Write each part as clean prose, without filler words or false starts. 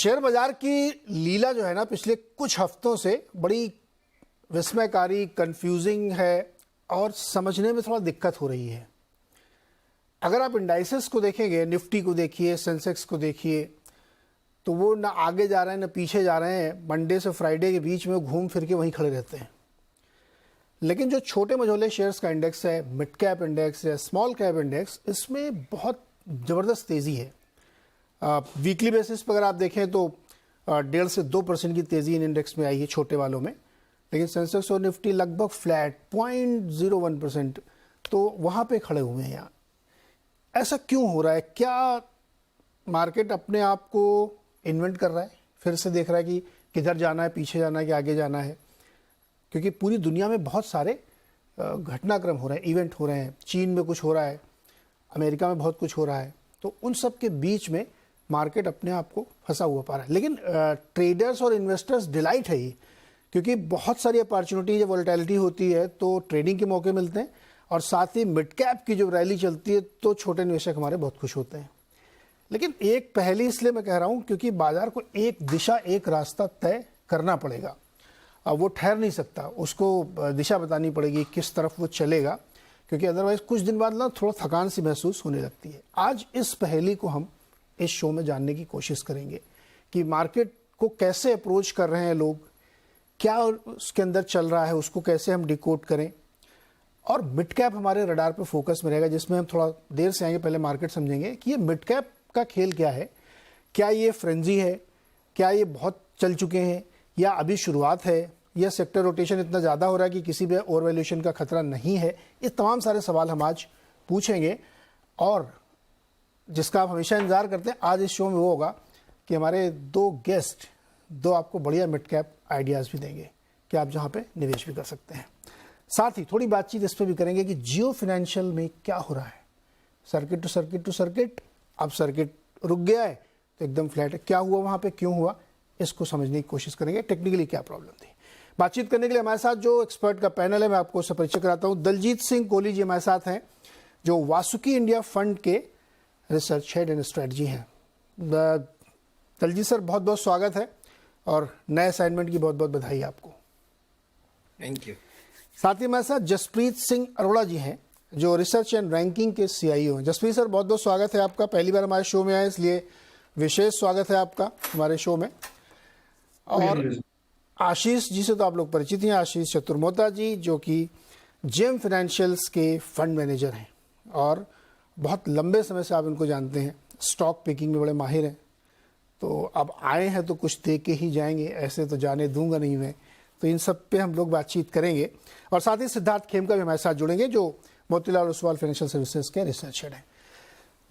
Share बाजार की लीला जो है ना पिछले कुछ हफ्तों से बड़ी विस्मयकारी, कंफ्यूजिंग है और समझने में थोड़ा दिक्कत हो रही है। अगर आप इंडाइसेस को देखेंगे, निफ्टी को देखिए, सेंसेक्स को देखिए, तो वो ना आगे जा रहे हैं ना पीछे जा रहे हैं। मंडे से फ्राइडे के बीच में घूम फिर के वहीं खड़े रहते हैं। लेकिन जो छोटे मझोले शेयर्स का इंडेक्स है, मिड कैप इंडेक्स या स्मॉल कैप इंडेक्स, इसमें बहुत ज़बरदस्त तेज़ी है। वीकली बेसिस पर अगर आप देखें तो 1.5 से 2% की तेज़ी इन इंडेक्स में आई है छोटे वालों में। लेकिन सेंसेक्स और निफ्टी लगभग फ्लैट 0.01%, तो वहाँ पे खड़े हुए हैं। यहाँ ऐसा क्यों हो रहा है? क्या मार्केट अपने आप को इन्वेंट कर रहा है, फिर से देख रहा है कि किधर जाना है, पीछे जाना है कि आगे जाना है? क्योंकि पूरी दुनिया में बहुत सारे घटनाक्रम हो रहे हैं, इवेंट हो रहे हैं। चीन में कुछ हो रहा है, अमेरिका में बहुत कुछ हो रहा है, तो उन सब के बीच में मार्केट अपने आप को फंसा हुआ पा रहा है। लेकिन ट्रेडर्स और इन्वेस्टर्स डिलाइट है ये, क्योंकि बहुत सारी अपॉर्चुनिटी, जब वॉलेटिलिटी होती है तो ट्रेडिंग के मौके मिलते हैं, और साथ ही मिड कैप की जो रैली चलती है तो छोटे निवेशक हमारे बहुत खुश होते हैं। लेकिन एक पहली इसलिए मैं कह रहा हूँ क्योंकि बाजार को एक दिशा, एक रास्ता तय करना पड़ेगा। अब वो ठहर नहीं सकता, उसको दिशा बतानी पड़ेगी किस तरफ वो चलेगा, क्योंकि अदरवाइज कुछ दिन बाद ना थोड़ा थकान सी महसूस होने लगती है। आज इस पहेली को हम इस शो में जानने की कोशिश करेंगे कि मार्केट को कैसे अप्रोच कर रहे हैं लोग, क्या उसके अंदर चल रहा है, उसको कैसे हम डिकोड करें। और मिड कैप हमारे रडार पे फोकस में रहेगा, जिसमें हम थोड़ा देर से आएंगे। पहले मार्केट समझेंगे कि ये मिड कैप का खेल क्या है। क्या ये फ्रेंजी है, क्या ये बहुत चल चुके हैं, या अभी शुरुआत है, या सेक्टर रोटेशन इतना ज़्यादा हो रहा है कि किसी भी ओवर वैल्यूएशन का खतरा नहीं है। ये तमाम सारे सवाल हम आज पूछेंगे, और जिसका आप हमेशा इंतजार करते हैं आज इस शो में वो होगा कि हमारे दो गेस्ट दो आपको बढ़िया मिड कैप आइडियाज़ भी देंगे कि आप जहाँ पे निवेश भी कर सकते हैं। साथ ही थोड़ी बातचीत इस पर भी करेंगे कि जियो फाइनेंशियल में क्या हो रहा है। Circuit to circuit to circuit, अब सर्किट रुक गया है तो एकदम फ्लैट है। क्या हुआ वहाँ पे, क्यों हुआ, इसको समझने की कोशिश करेंगे। टेक्निकली क्या प्रॉब्लम थी। बातचीत करने के लिए हमारे साथ जो एक्सपर्ट का पैनल है, मैं आपको उससे परिचय कराता हूँ। दलजीत सिंह कोहली जी हमारे साथ हैं, जो वासुकी इंडिया फंड के रिसर्च हेड एंड स्ट्रेटजी हैं। दलजीत सर, बहुत बहुत स्वागत है और नए असाइनमेंट की बहुत बहुत बधाई आपको। Thank you. साथ ही हमारे साथ जसप्रीत सिंह अरोड़ा जी हैं, जो रिसर्च एंड रैंकिंग के CIO हैं। जसप्रीत सर, बहुत बहुत स्वागत है आपका। पहली बार हमारे शो में आए, इसलिए विशेष स्वागत है आपका हमारे शो में। और आशीष जी से तो आप लोग परिचित हैं, आशीष चतुर्मोता जी, जो कि जेम फाइनेंशियल्स के फंड मैनेजर हैं और बहुत लंबे समय से आप इनको जानते हैं। स्टॉक पिकिंग में बड़े माहिर हैं, तो अब आए हैं तो कुछ दे के ही जाएंगे, ऐसे तो जाने दूंगा नहीं मैं। तो इन सब पे हम लोग बातचीत करेंगे। और साथ ही सिद्धार्थ खेमका भी हमारे साथ जुड़ेंगे, जो मोतीलाल ओसवाल फाइनेंशियल सर्विसेज के रिसर्च हेड हैं।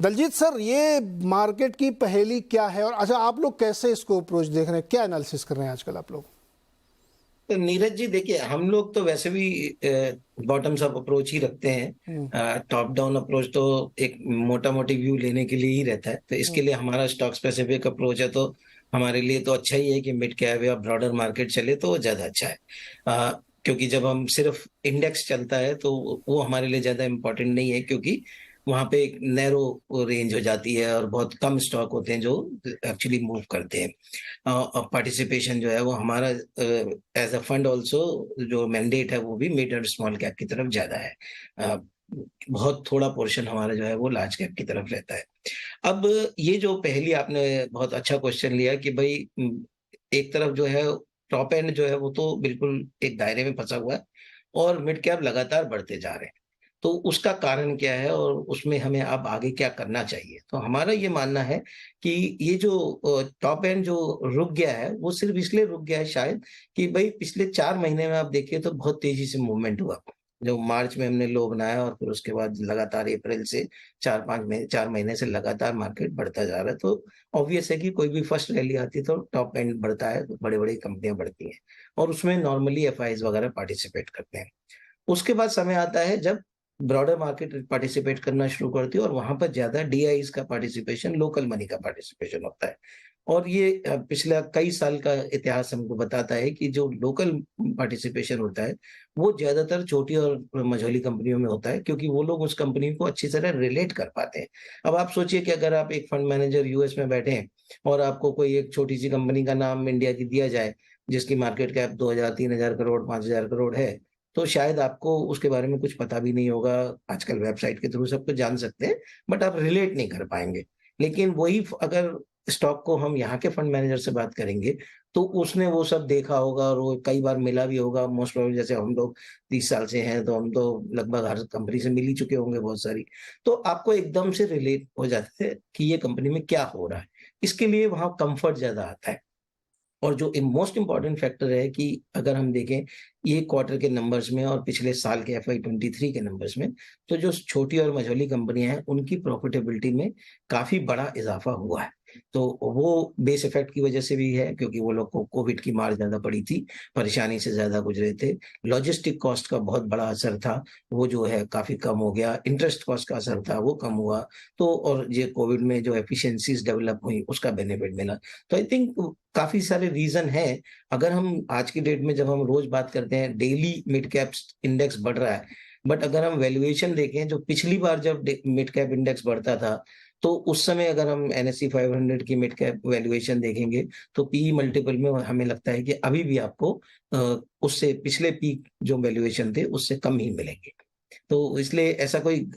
दलजीत सर, ये मार्केट की पहेली क्या है, और अच्छा आप लोग कैसे इसको अप्रोच देख रहे हैं, क्या एनालिसिस कर रहे हैं आजकल आप लोग? तो नीरज जी, देखिए, हम लोग तो वैसे भी बॉटम्स अप अप्रोच ही रखते हैं। टॉप डाउन अप्रोच तो एक मोटा मोटी व्यू लेने के लिए ही रहता है। तो इसके लिए हमारा स्टॉक स्पेसिफिक अप्रोच है, तो हमारे लिए तो अच्छा ही है कि मिड कैप या ब्रॉडर मार्केट चले तो ज्यादा अच्छा है। क्योंकि जब हम सिर्फ इंडेक्स चलता है तो वो हमारे लिए ज्यादा इम्पोर्टेंट नहीं है, क्योंकि वहां पे एक नैरो रेंज हो जाती है और बहुत कम स्टॉक होते हैं जो एक्चुअली मूव करते हैं। पार्टिसिपेशन जो है वो हमारा एज अ फंड ऑल्सो जो मैंडेट है वो भी मिड और स्मॉल कैप की तरफ ज्यादा है। बहुत थोड़ा पोर्शन हमारा जो है वो लार्ज कैप की तरफ रहता है। अब ये जो पहली आपने बहुत अच्छा क्वेश्चन लिया कि भाई, एक तरफ जो है टॉप एंड जो है वो तो बिल्कुल एक दायरे में फंसा हुआ है और मिड कैप लगातार बढ़ते जा रहे हैं। तो उसका कारण क्या है और उसमें हमें अब आगे क्या करना चाहिए? तो हमारा ये मानना है कि ये जो टॉप एंड जो रुक गया है वो सिर्फ इसलिए रुक गया है शायद कि भाई पिछले 4 महीने में आप देखिए तो बहुत तेजी से मूवमेंट हुआ। जो मार्च में हमने लो बनाया और फिर उसके बाद लगातार अप्रैल से 4 महीने से लगातार मार्केट बढ़ता जा रहा है। तो ऑब्वियस है कि कोई भी फर्स्ट रैली आती है तो टॉप एंड बढ़ता है, बड़े बड़ी कंपनियां बढ़ती हैं और उसमें नॉर्मली FIs वगैरह पार्टिसिपेट करते हैं। उसके बाद समय आता है जब ब्रॉडर मार्केट पार्टिसिपेट करना शुरू करती है और वहां पर ज्यादा DIs का पार्टिसिपेशन, लोकल मनी का पार्टिसिपेशन होता है। और ये पिछला कई साल का इतिहास हमको बताता है कि जो लोकल पार्टिसिपेशन होता है वो ज्यादातर छोटी और मझोली कंपनियों में होता है, क्योंकि वो लोग उस कंपनी को अच्छी तरह रिलेट कर पाते हैं। अब आप सोचिए कि अगर आप एक फंड मैनेजर यूएस में बैठे हैं और आपको कोई एक छोटी सी कंपनी का नाम इंडिया की दिया जाए जिसकी मार्केट कैप 2000 3000 करोड़ 5000 करोड़ है, तो शायद आपको उसके बारे में कुछ पता भी नहीं होगा। आजकल वेबसाइट के थ्रू सब कुछ जान सकते हैं, बट आप रिलेट नहीं कर पाएंगे। लेकिन वही अगर स्टॉक को हम यहाँ के फंड मैनेजर से बात करेंगे, तो उसने वो सब देखा होगा और वो कई बार मिला भी होगा। मोस्ट प्रोबेबली जैसे हम लोग 30 साल से हैं, तो हम तो लगभग हर कंपनी से मिल ही चुके होंगे बहुत सारी। तो आपको एकदम से रिलेट हो जाता है कि ये कंपनी में क्या हो रहा है। इसके लिए वहाँ कंफर्ट ज़्यादा आता है। और जो मोस्ट इम्पॉर्टेंट फैक्टर है कि अगर हम देखें ये क्वार्टर के नंबर्स में और पिछले साल के FY23 के नंबर्स में, तो जो छोटी और मझोली कंपनियां हैं उनकी प्रॉफिटेबिलिटी में काफी बड़ा इजाफा हुआ है। तो वो बेस इफेक्ट की वजह से भी है, क्योंकि वो लोग को कोविड की मार ज्यादा पड़ी थी, परेशानी से ज्यादा गुजरे थे। लॉजिस्टिक कॉस्ट का बहुत बड़ा असर था, वो जो है काफी कम हो गया। इंटरेस्ट कॉस्ट का असर था, वो कम हुआ। तो और ये कोविड में जो एफिशिएंसीज डेवलप हुई उसका बेनिफिट मिला। तो आई थिंक काफी सारे रीजन हैं। अगर हम आज की डेट में जब हम रोज बात करते हैं, डेली मिड कैप इंडेक्स बढ़ रहा है, बट अगर हम वैल्यूएशन देखें, जो पिछली बार जब मिड कैप इंडेक्स बढ़ता था, तो उस समय अगर हम NSE 500 की मिड कैप वैल्यूएशन देखेंगे, तो पीई मल्टीपल में हमें लगता है कि अभी भी आपको उससे पिछले पीक जो वैल्यूएशन थे उससे कम ही मिलेंगे। तो इसलिए ऐसा कोई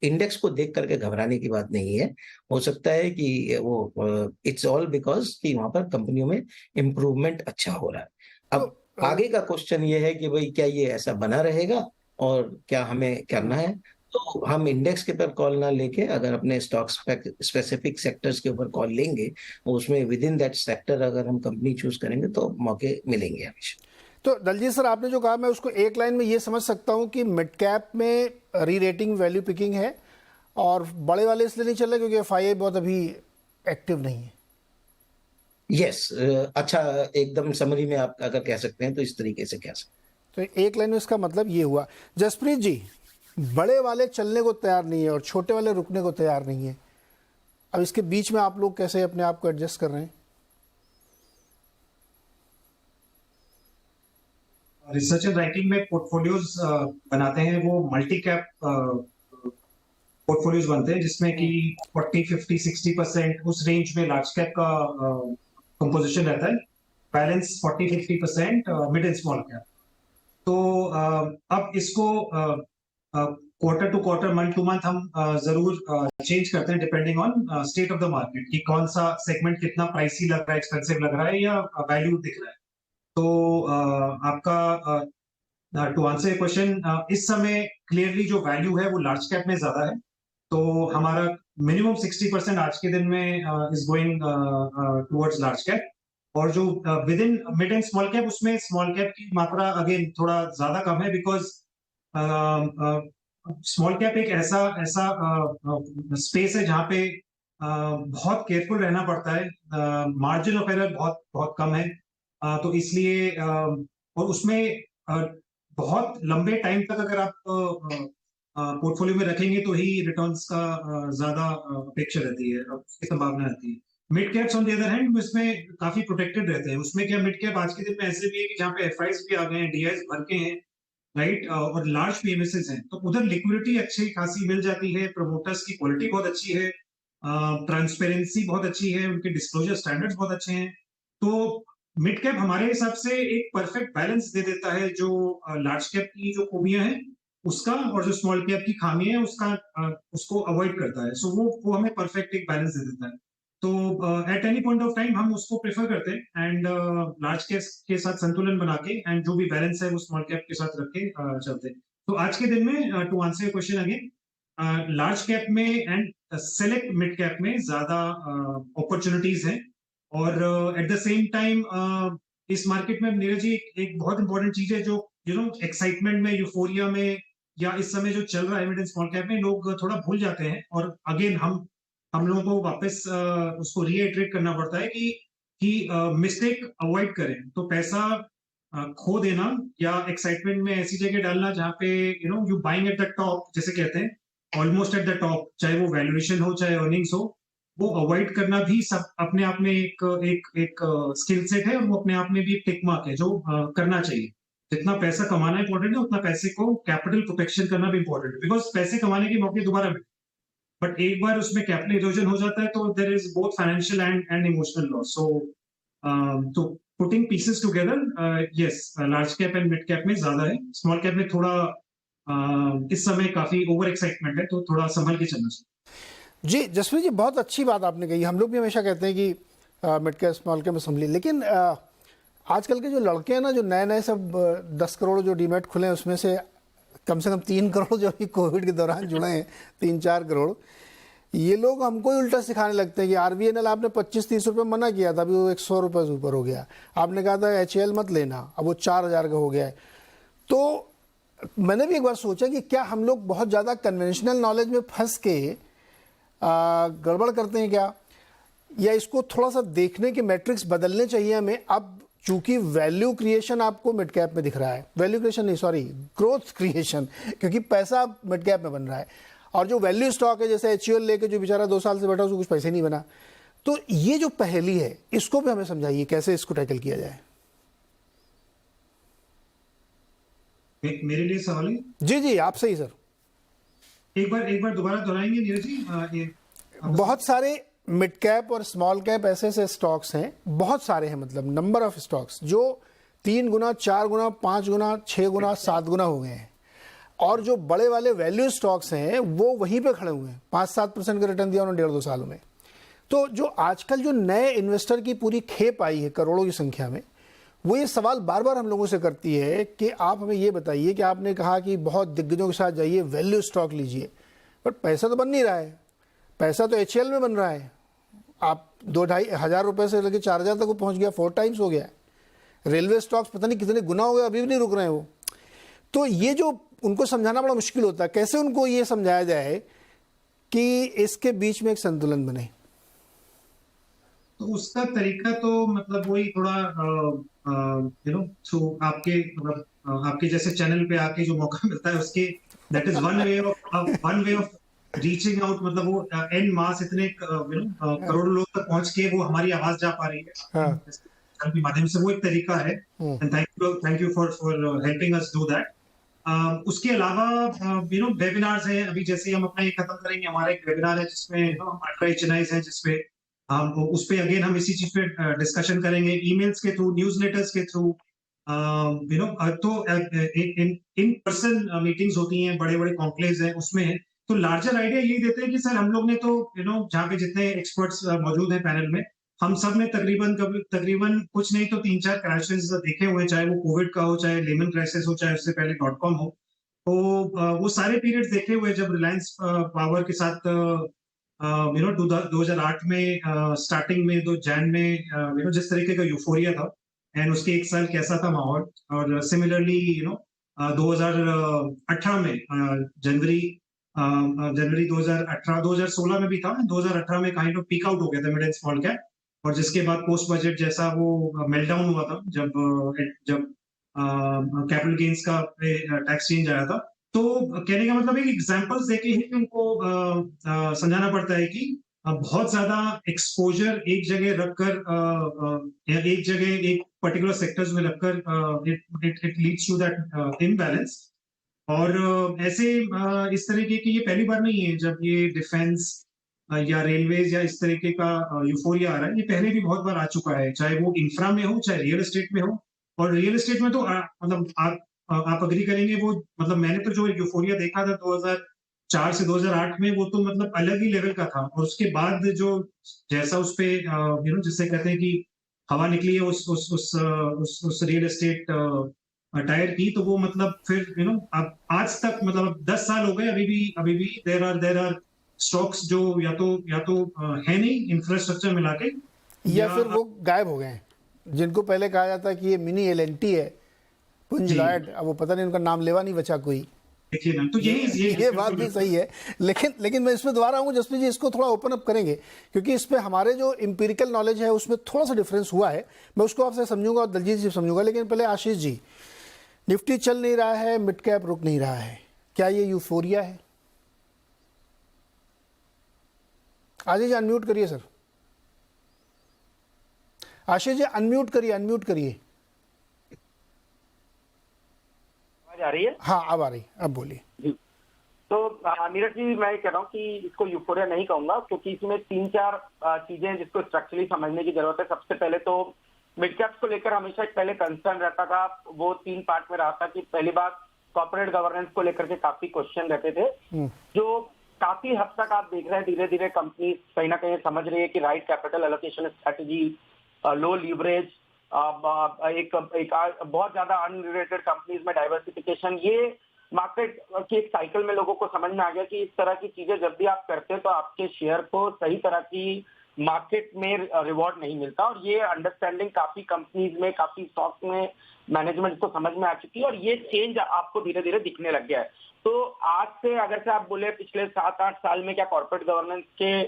इंडेक्स को देख करके घबराने की बात नहीं है। हो सकता है कि वो इट्स ऑल बिकॉज कि वहां पर कंपनियों में इम्प्रूवमेंट अच्छा हो रहा है। अब आगे का क्वेश्चन ये है कि भाई क्या ये ऐसा बना रहेगा और क्या हमें करना है। तो हम इंडेक्स के ऊपर कॉल ना लेके अगर अपने स्टॉक स्पेसिफिक सेक्टर्स के ऊपर कॉल लेंगे, उसमें विद इन दैट सेक्टर अगर हम कंपनी चूज करेंगे तो मौके मिलेंगे हमेशा। तो दलजीत सर, आपने जो कहा मैं उसको एक लाइन में ये समझ सकता हूँ कि मिड कैप में री रेटिंग वैल्यू पिकिंग है और बड़े वाले इसलिए नहीं चल रहे क्योंकि FII बहुत अभी एक्टिव नहीं है। यस, अच्छा, एकदम समरी में आप अगर कह सकते हैं तो इस तरीके से कह सकते हैं। तो एक लाइन में इसका मतलब ये हुआ। जसप्रीत जी, बड़े वाले चलने को तैयार नहीं है और छोटे वाले रुकने को तैयार नहीं है। अब इसके बीच में आप लोग कैसे अपने आप को एडजस्ट कर रहे हैं? रिसर्च एंड राइटिंग में पोर्टफोलियोज बनाते हैं, वो मल्टी कैप पोर्टफोलियोज बनते हैं जिसमें कि 40, 50, 60% उस रेंज में लार्ज कैप का कंपोजिशन रहता है। Balance 40, 50% mid and small cap. तो अब इसको quarter to quarter, month to month हम जरूर चेंज करते हैं depending on state of the market, कि कौन सा सेगमेंट कितना प्राइसी लग रहा है, एक्सपेंसिव लग रहा है या वैल्यू दिख रहा है। तो आपका टू आंसर क्वेश्चन, इस समय क्लियरली जो वैल्यू है वो लार्ज कैप में ज्यादा है। तो हमारा मिनिमम 60% आज के दिन में is going towards large cap. और जो with in mid and small cap, उसमें स्मॉल कैप की मात्रा अगेन थोड़ा ज्यादा कम है, बिकॉज स्मॉल कैप एक ऐसा स्पेस है जहाँ पे बहुत केयरफुल रहना पड़ता है। मार्जिन ऑफ एरर बहुत बहुत कम है। तो इसलिए और उसमें बहुत लंबे टाइम तक अगर आप पोर्टफोलियो में रखेंगे तो ही रिटर्न्स का ज्यादा अपेक्षा रहती है, उसकी संभावना रहती है। Mid caps on the other hand इसमें काफी प्रोटेक्टेड रहते हैं। उसमें क्या, मिड कैप आज के दिन में ऐसे भी है कि जहाँ पे FIs भी आ गए हैं, DIs भर के हैं, राइट, और लार्ज PMSs हैं, तो उधर लिक्विडिटी अच्छी खासी मिल जाती है। प्रमोटर्स की क्वालिटी बहुत अच्छी है, ट्रांसपेरेंसी बहुत अच्छी है, उनके डिस्क्लोजर स्टैंडर्ड्स बहुत अच्छे हैं। तो मिड कैप हमारे हिसाब से एक परफेक्ट बैलेंस दे देता है, जो लार्ज कैप की जो खूबियां हैं उसका और जो स्मॉल कैप की खामी है उसका, उसको अवॉइड करता है। सो वो हमें परफेक्ट एक बैलेंस दे देता है। तो at any point of time हम उसको प्रेफर करते हैं एंड लार्ज कैप के साथ संतुलन बना के, एंड जो भी बैलेंस है वो स्मॉल कैप के साथ रख के चलते हैं। तो आज के दिन में to answer your question again, large cap में एंड सेलेक्ट मिड कैप में ज्यादा अपॉर्चुनिटीज हैं। और एट द सेम टाइम इस मार्केट में नीरज जी एक बहुत इंपॉर्टेंट चीज है, जो एक्साइटमेंट में, यूफोरिया में, या इस समय जो चल रहा है मिड एंड स्मॉल कैप में, लोग थोड़ा भूल जाते हैं। और अगेन हम लोगों को वापस उसको रीइटरेट करना पड़ता है कि मिस्टेक अवॉइड करें। तो पैसा खो देना या एक्साइटमेंट में ऐसी जगह डालना जहाँ पे you buying at the top, जैसे कहते हैं, ऑलमोस्ट एट द टॉप, चाहे वो वैल्यूएशन हो चाहे अर्निंग्स हो, वो अवॉइड करना भी सब अपने आप में एक स्किल सेट है, और वो अपने आप में भी एक टिक मार्क है जो करना चाहिए। जितना पैसा कमाना इंपॉर्टेंट है, उतना पैसे को कैपिटल प्रोटेक्शन करना भी इंपॉर्टेंट है, बिकॉज पैसे कमाने के मौके दोबारा मिलते हैं। बट एक बार उसमें कैपिटल इरोजन हो जाता है तो there is both financial and emotional loss. तो putting pieces together, yes, large cap and mid cap में ज्यादा है, स्मॉल कैप में थोड़ा इस समय काफी ओवर एक्साइटमेंट है, तो थोड़ा संभल के चलना चाहिए। जी जसप्रीत जी, बहुत अच्छी बात आपने कही। हम लोग भी हमेशा कहते हैं कि मिड कैप स्मॉल कैप में संभली, लेकिन आजकल के जो लड़के हैं ना, जो नए नए सब 10 करोड़ जो डीमैट खुले हैं, उसमें से कम 3 करोड़ जो अभी कोविड के दौरान जुड़े हैं, 3-4 करोड़, ये लोग हमको ही उल्टा सिखाने लगते हैं कि आरबीएनएल आपने 25-30 रुपये मना किया था, अभी वो 100 रुपये से ऊपर हो गया। आपने कहा था एचएएल मत लेना, अब वो 4000 का हो गया है। तो मैंने भी एक बार सोचा कि क्या हम लोग बहुत ज़्यादा कन्वेंशनल नॉलेज में फंस के गड़बड़ करते हैं क्या, या इसको थोड़ा सा देखने के मैट्रिक्स बदलने चाहिए हमें। अब चूंकि वैल्यू क्रिएशन आपको मिड कैप में दिख रहा है, वैल्यू क्रिएशन नहीं, सॉरी, ग्रोथ क्रिएशन, क्योंकि पैसा मिड कैप में बन रहा है, और जो वैल्यू स्टॉक है जैसे एचयूएल लेके जो बेचारा 2 साल से बैठा उसको कुछ पैसे नहीं बना। तो ये जो पहेली है, इसको भी हमें समझाइए कैसे इसको टैकल किया जाए। मेरे लिए सवाल है। जी जी, आपसे ही सर। एक बार दोबारा दोहराएंगे नीरज जी? बहुत सारे मिड कैप और स्मॉल कैप ऐसे ऐसे स्टॉक्स हैं, बहुत सारे हैं, मतलब नंबर ऑफ स्टॉक्स जो 3 गुना, 4 गुना, 5 गुना, 6 गुना, 7 गुना हो गए हैं, और जो बड़े वाले वैल्यू स्टॉक्स हैं वो वहीं पे खड़े हुए हैं। 5-7% का रिटर्न दिया उन्होंने 1.5-2 सालों में। तो जो आजकल जो नए इन्वेस्टर की पूरी खेप आई है करोड़ों की संख्या में, वो ये सवाल बार बार हम लोगों से करती है कि आप हमें ये बताइए कि आपने कहा कि बहुत दिग्गजों के साथ जाइए, वैल्यू स्टॉक लीजिए, बट पैसा तो बन नहीं रहा है। पैसा तो एचएएल में बन रहा है, आप 2-2.5 हज़ार रुपये से लेकर 4,000 तक वो पहुंच गया, 4 टाइम्स हो गया। रेलवे स्टॉक्स पता नहीं कितने गुना हो गए, अभी भी नहीं रुक रहे हैं वो। तो ये जो उनको समझाना बड़ा मुश्किल होता है, कैसे उनको ये समझाया जाए कि इसके बीच में एक संतुलन बने। तो उसका तरीका तो मतलब वही थोड़ा थ्रू आपके मतलब आपके जैसे चैनल पे आके जो मौका मिलता है उसके, that is one way of reaching out. मतलब वो एंड मास इतने करोड़ों लोग तक पहुंच के वो हमारी आवाज जा पा रही है के माध्यम से, वो एक तरीका है। And thank you for helping us do that. उसके अलावा वेबिनार्स हैं। अभी जैसे हम अपना ये खत्म करेंगे, हमारा एक वेबिनार है जिसमें है, जिसपे हम उस पे अगेन हम इसी चीज पे डिस्कशन करेंगे, ईमेल्स के थ्रू, न्यूज़लेटर्स के थ्रू। तो इन पर्सन मीटिंग्स होती हैं, बड़े बड़े कॉन्क्लेव्स हैं, उसमें तो लार्जर आइडिया यही देते हैं कि सर हम लोग ने तो जहाँ पे जितने एक्सपर्ट्स मौजूद हैं पैनल में, हम सब ने तकरीबन कुछ नहीं तो 3-4 क्रैशेस देखे हुए हैं, चाहे वो कोविड का हो, चाहे लेमन क्राइसिस हो, चाहे उससे पहले .com हो। तो वो सारे पीरियड्स देखे हुए, जब रिलायंस पावर के साथ 2008 में स्टार्टिंग में तो जैन में जिस तरीके का यूफोरिया था, एंड उसके 1 साल कैसा था माहौल, और सिमिलरली 2018 में जनवरी 2016 में भी था, 2018 में काइंड ऑफ पीक आउट हो गया था मिड एंड स्मॉल कैप, और जिसके बाद पोस्ट बजट जैसा वो मेल्टडाउन हुआ था जब कैपिटल गेन्स का टैक्स चेंज आया था। तो कहने का मतलब एक एग्जांपल्स देके ही उनको समझाना पड़ता है कि बहुत ज्यादा एक्सपोजर एक जगह रखकर, एक जगह एक पर्टिकुलर सेक्टर्स में रखकर it leads to that imbalance. और ऐसे इस तरीके की ये पहली बार नहीं है जब ये डिफेंस या रेलवेज या इस तरीके का यूफोरिया आ रहा है। ये पहले भी बहुत बार आ चुका है, चाहे वो इंफ्रा में हो, चाहे रियल एस्टेट में हो। और रियल एस्टेट में तो मतलब आप अग्री करेंगे, वो मतलब मैंने तो जो यूफोरिया देखा था 2004 से 2008 में, वो तो मतलब अलग ही लेवल का था। और उसके बाद जो जैसा उस पे जिससे कहते हैं कि हवा निकली है उस रियल एस्टेट टायर की, तो वो मतलब फिर अब आज तक मतलब 10 साल हो गए, अभी भी देयर आर स्टॉक्स जो या तो है नहीं इंफ्रास्ट्रक्चर मिला के, या फिर वो गायब हो गए हैं, जिनको पहले कहा जाता कि ये मिनी एलएनटी है, पुंज लॉयड, अब वो पता नहीं उनका नाम लेवा नहीं बचा कोई। देखिए ना, तो ये बात भी सही है। लेकिन मैं इसमें दोबारा आऊँगा जसप्रीत जी, इसको थोड़ा ओपन अप करेंगे, क्योंकि इस पर हमारे जो इंपीरिकल नॉलेज है उसमें थोड़ा सा डिफरेंस हुआ है। मैं उसको आपसे समझूंगा और दलजीत जी समझूंगा, लेकिन पहले आशीष जी, निफ्टी चल नहीं रहा है, मिड कैप रुक नहीं रहा है, क्या ये यूफोरिया है? आशीष जी अनम्यूट करिए सर। आशीष जी अनम्यूट करिए, अनम्यूट करिए। आवाज आ रही है? हाँ अब आ रही, अब बोलिए। जी। तो नीरज जी, मैं कह रहा हूँ कि इसको यूफोरिया नहीं कहूंगा, क्योंकि इसमें 3-4 चीजें हैं जिसको स्ट्रक्चरली समझने की जरूरत है। सबसे पहले तो मिड कैप्स को लेकर हमेशा एक पहले कंसर्न रहता था, वो 3 पार्ट में रहा था कि पहली बात कॉर्पोरेट गवर्नेंस को लेकर के काफी क्वेश्चन रहते थे, जो काफी हद तक आप देख रहे हैं धीरे धीरे कंपनी कहीं ना कहीं समझ रही है कि राइट कैपिटल एलोकेशन स्ट्रेटेजी, लो लीवरेज, एक बहुत ज्यादा अनरिलेटेड कंपनीज में डाइवर्सिफिकेशन, ये मार्केट की एक साइकिल में लोगों को समझ में आ गया कि इस तरह की चीजें जब भी आप करते हैं तो आपके शेयर को सही तरह की मार्केट में रिवॉर्ड नहीं मिलता। और ये अंडरस्टैंडिंग काफी कंपनीज में, काफी स्टॉक्स में मैनेजमेंट को समझ में आ चुकी है और ये चेंज आपको धीरे धीरे दिखने लग गया है। तो आज से अगर से आप बोले पिछले 7-8 साल में क्या कॉर्पोरेट गवर्नेंस के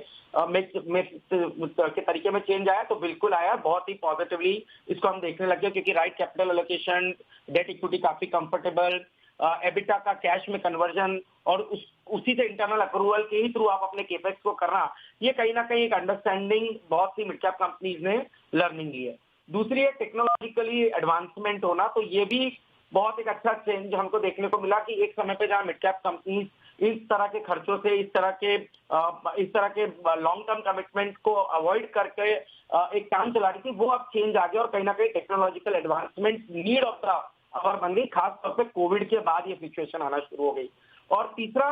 तरीके में चेंज आया, तो बिल्कुल आया, बहुत ही पॉजिटिवली इसको हम देखने लगे, क्योंकि right capital allocation, debt equity काफी कंफर्टेबल, एबिटा का कैश में कन्वर्जन और उसी से इंटरनल अप्रूवल के ही थ्रू आप अपने केपेक्स को करना, ये कहीं ना कहीं एक अंडरस्टैंडिंग बहुत सी मिड कैप कंपनीज ने लर्निंग ली है। दूसरी है टेक्नोलॉजिकली एडवांसमेंट होना, तो ये भी बहुत एक अच्छा चेंज हमको देखने को मिला कि एक समय पे जहां मिड कैप कंपनीज इस तरह के खर्चों से, इस तरह के लॉन्ग टर्म कमिटमेंट को अवॉइड करके एक काम चला रही थी, वो अब चेंज आ गया और कहीं ना कहीं technological advancement need of the hour बन गई, खासतौर पे कोविड के बाद ये सिचुएशन आना शुरू हो गई। और तीसरा,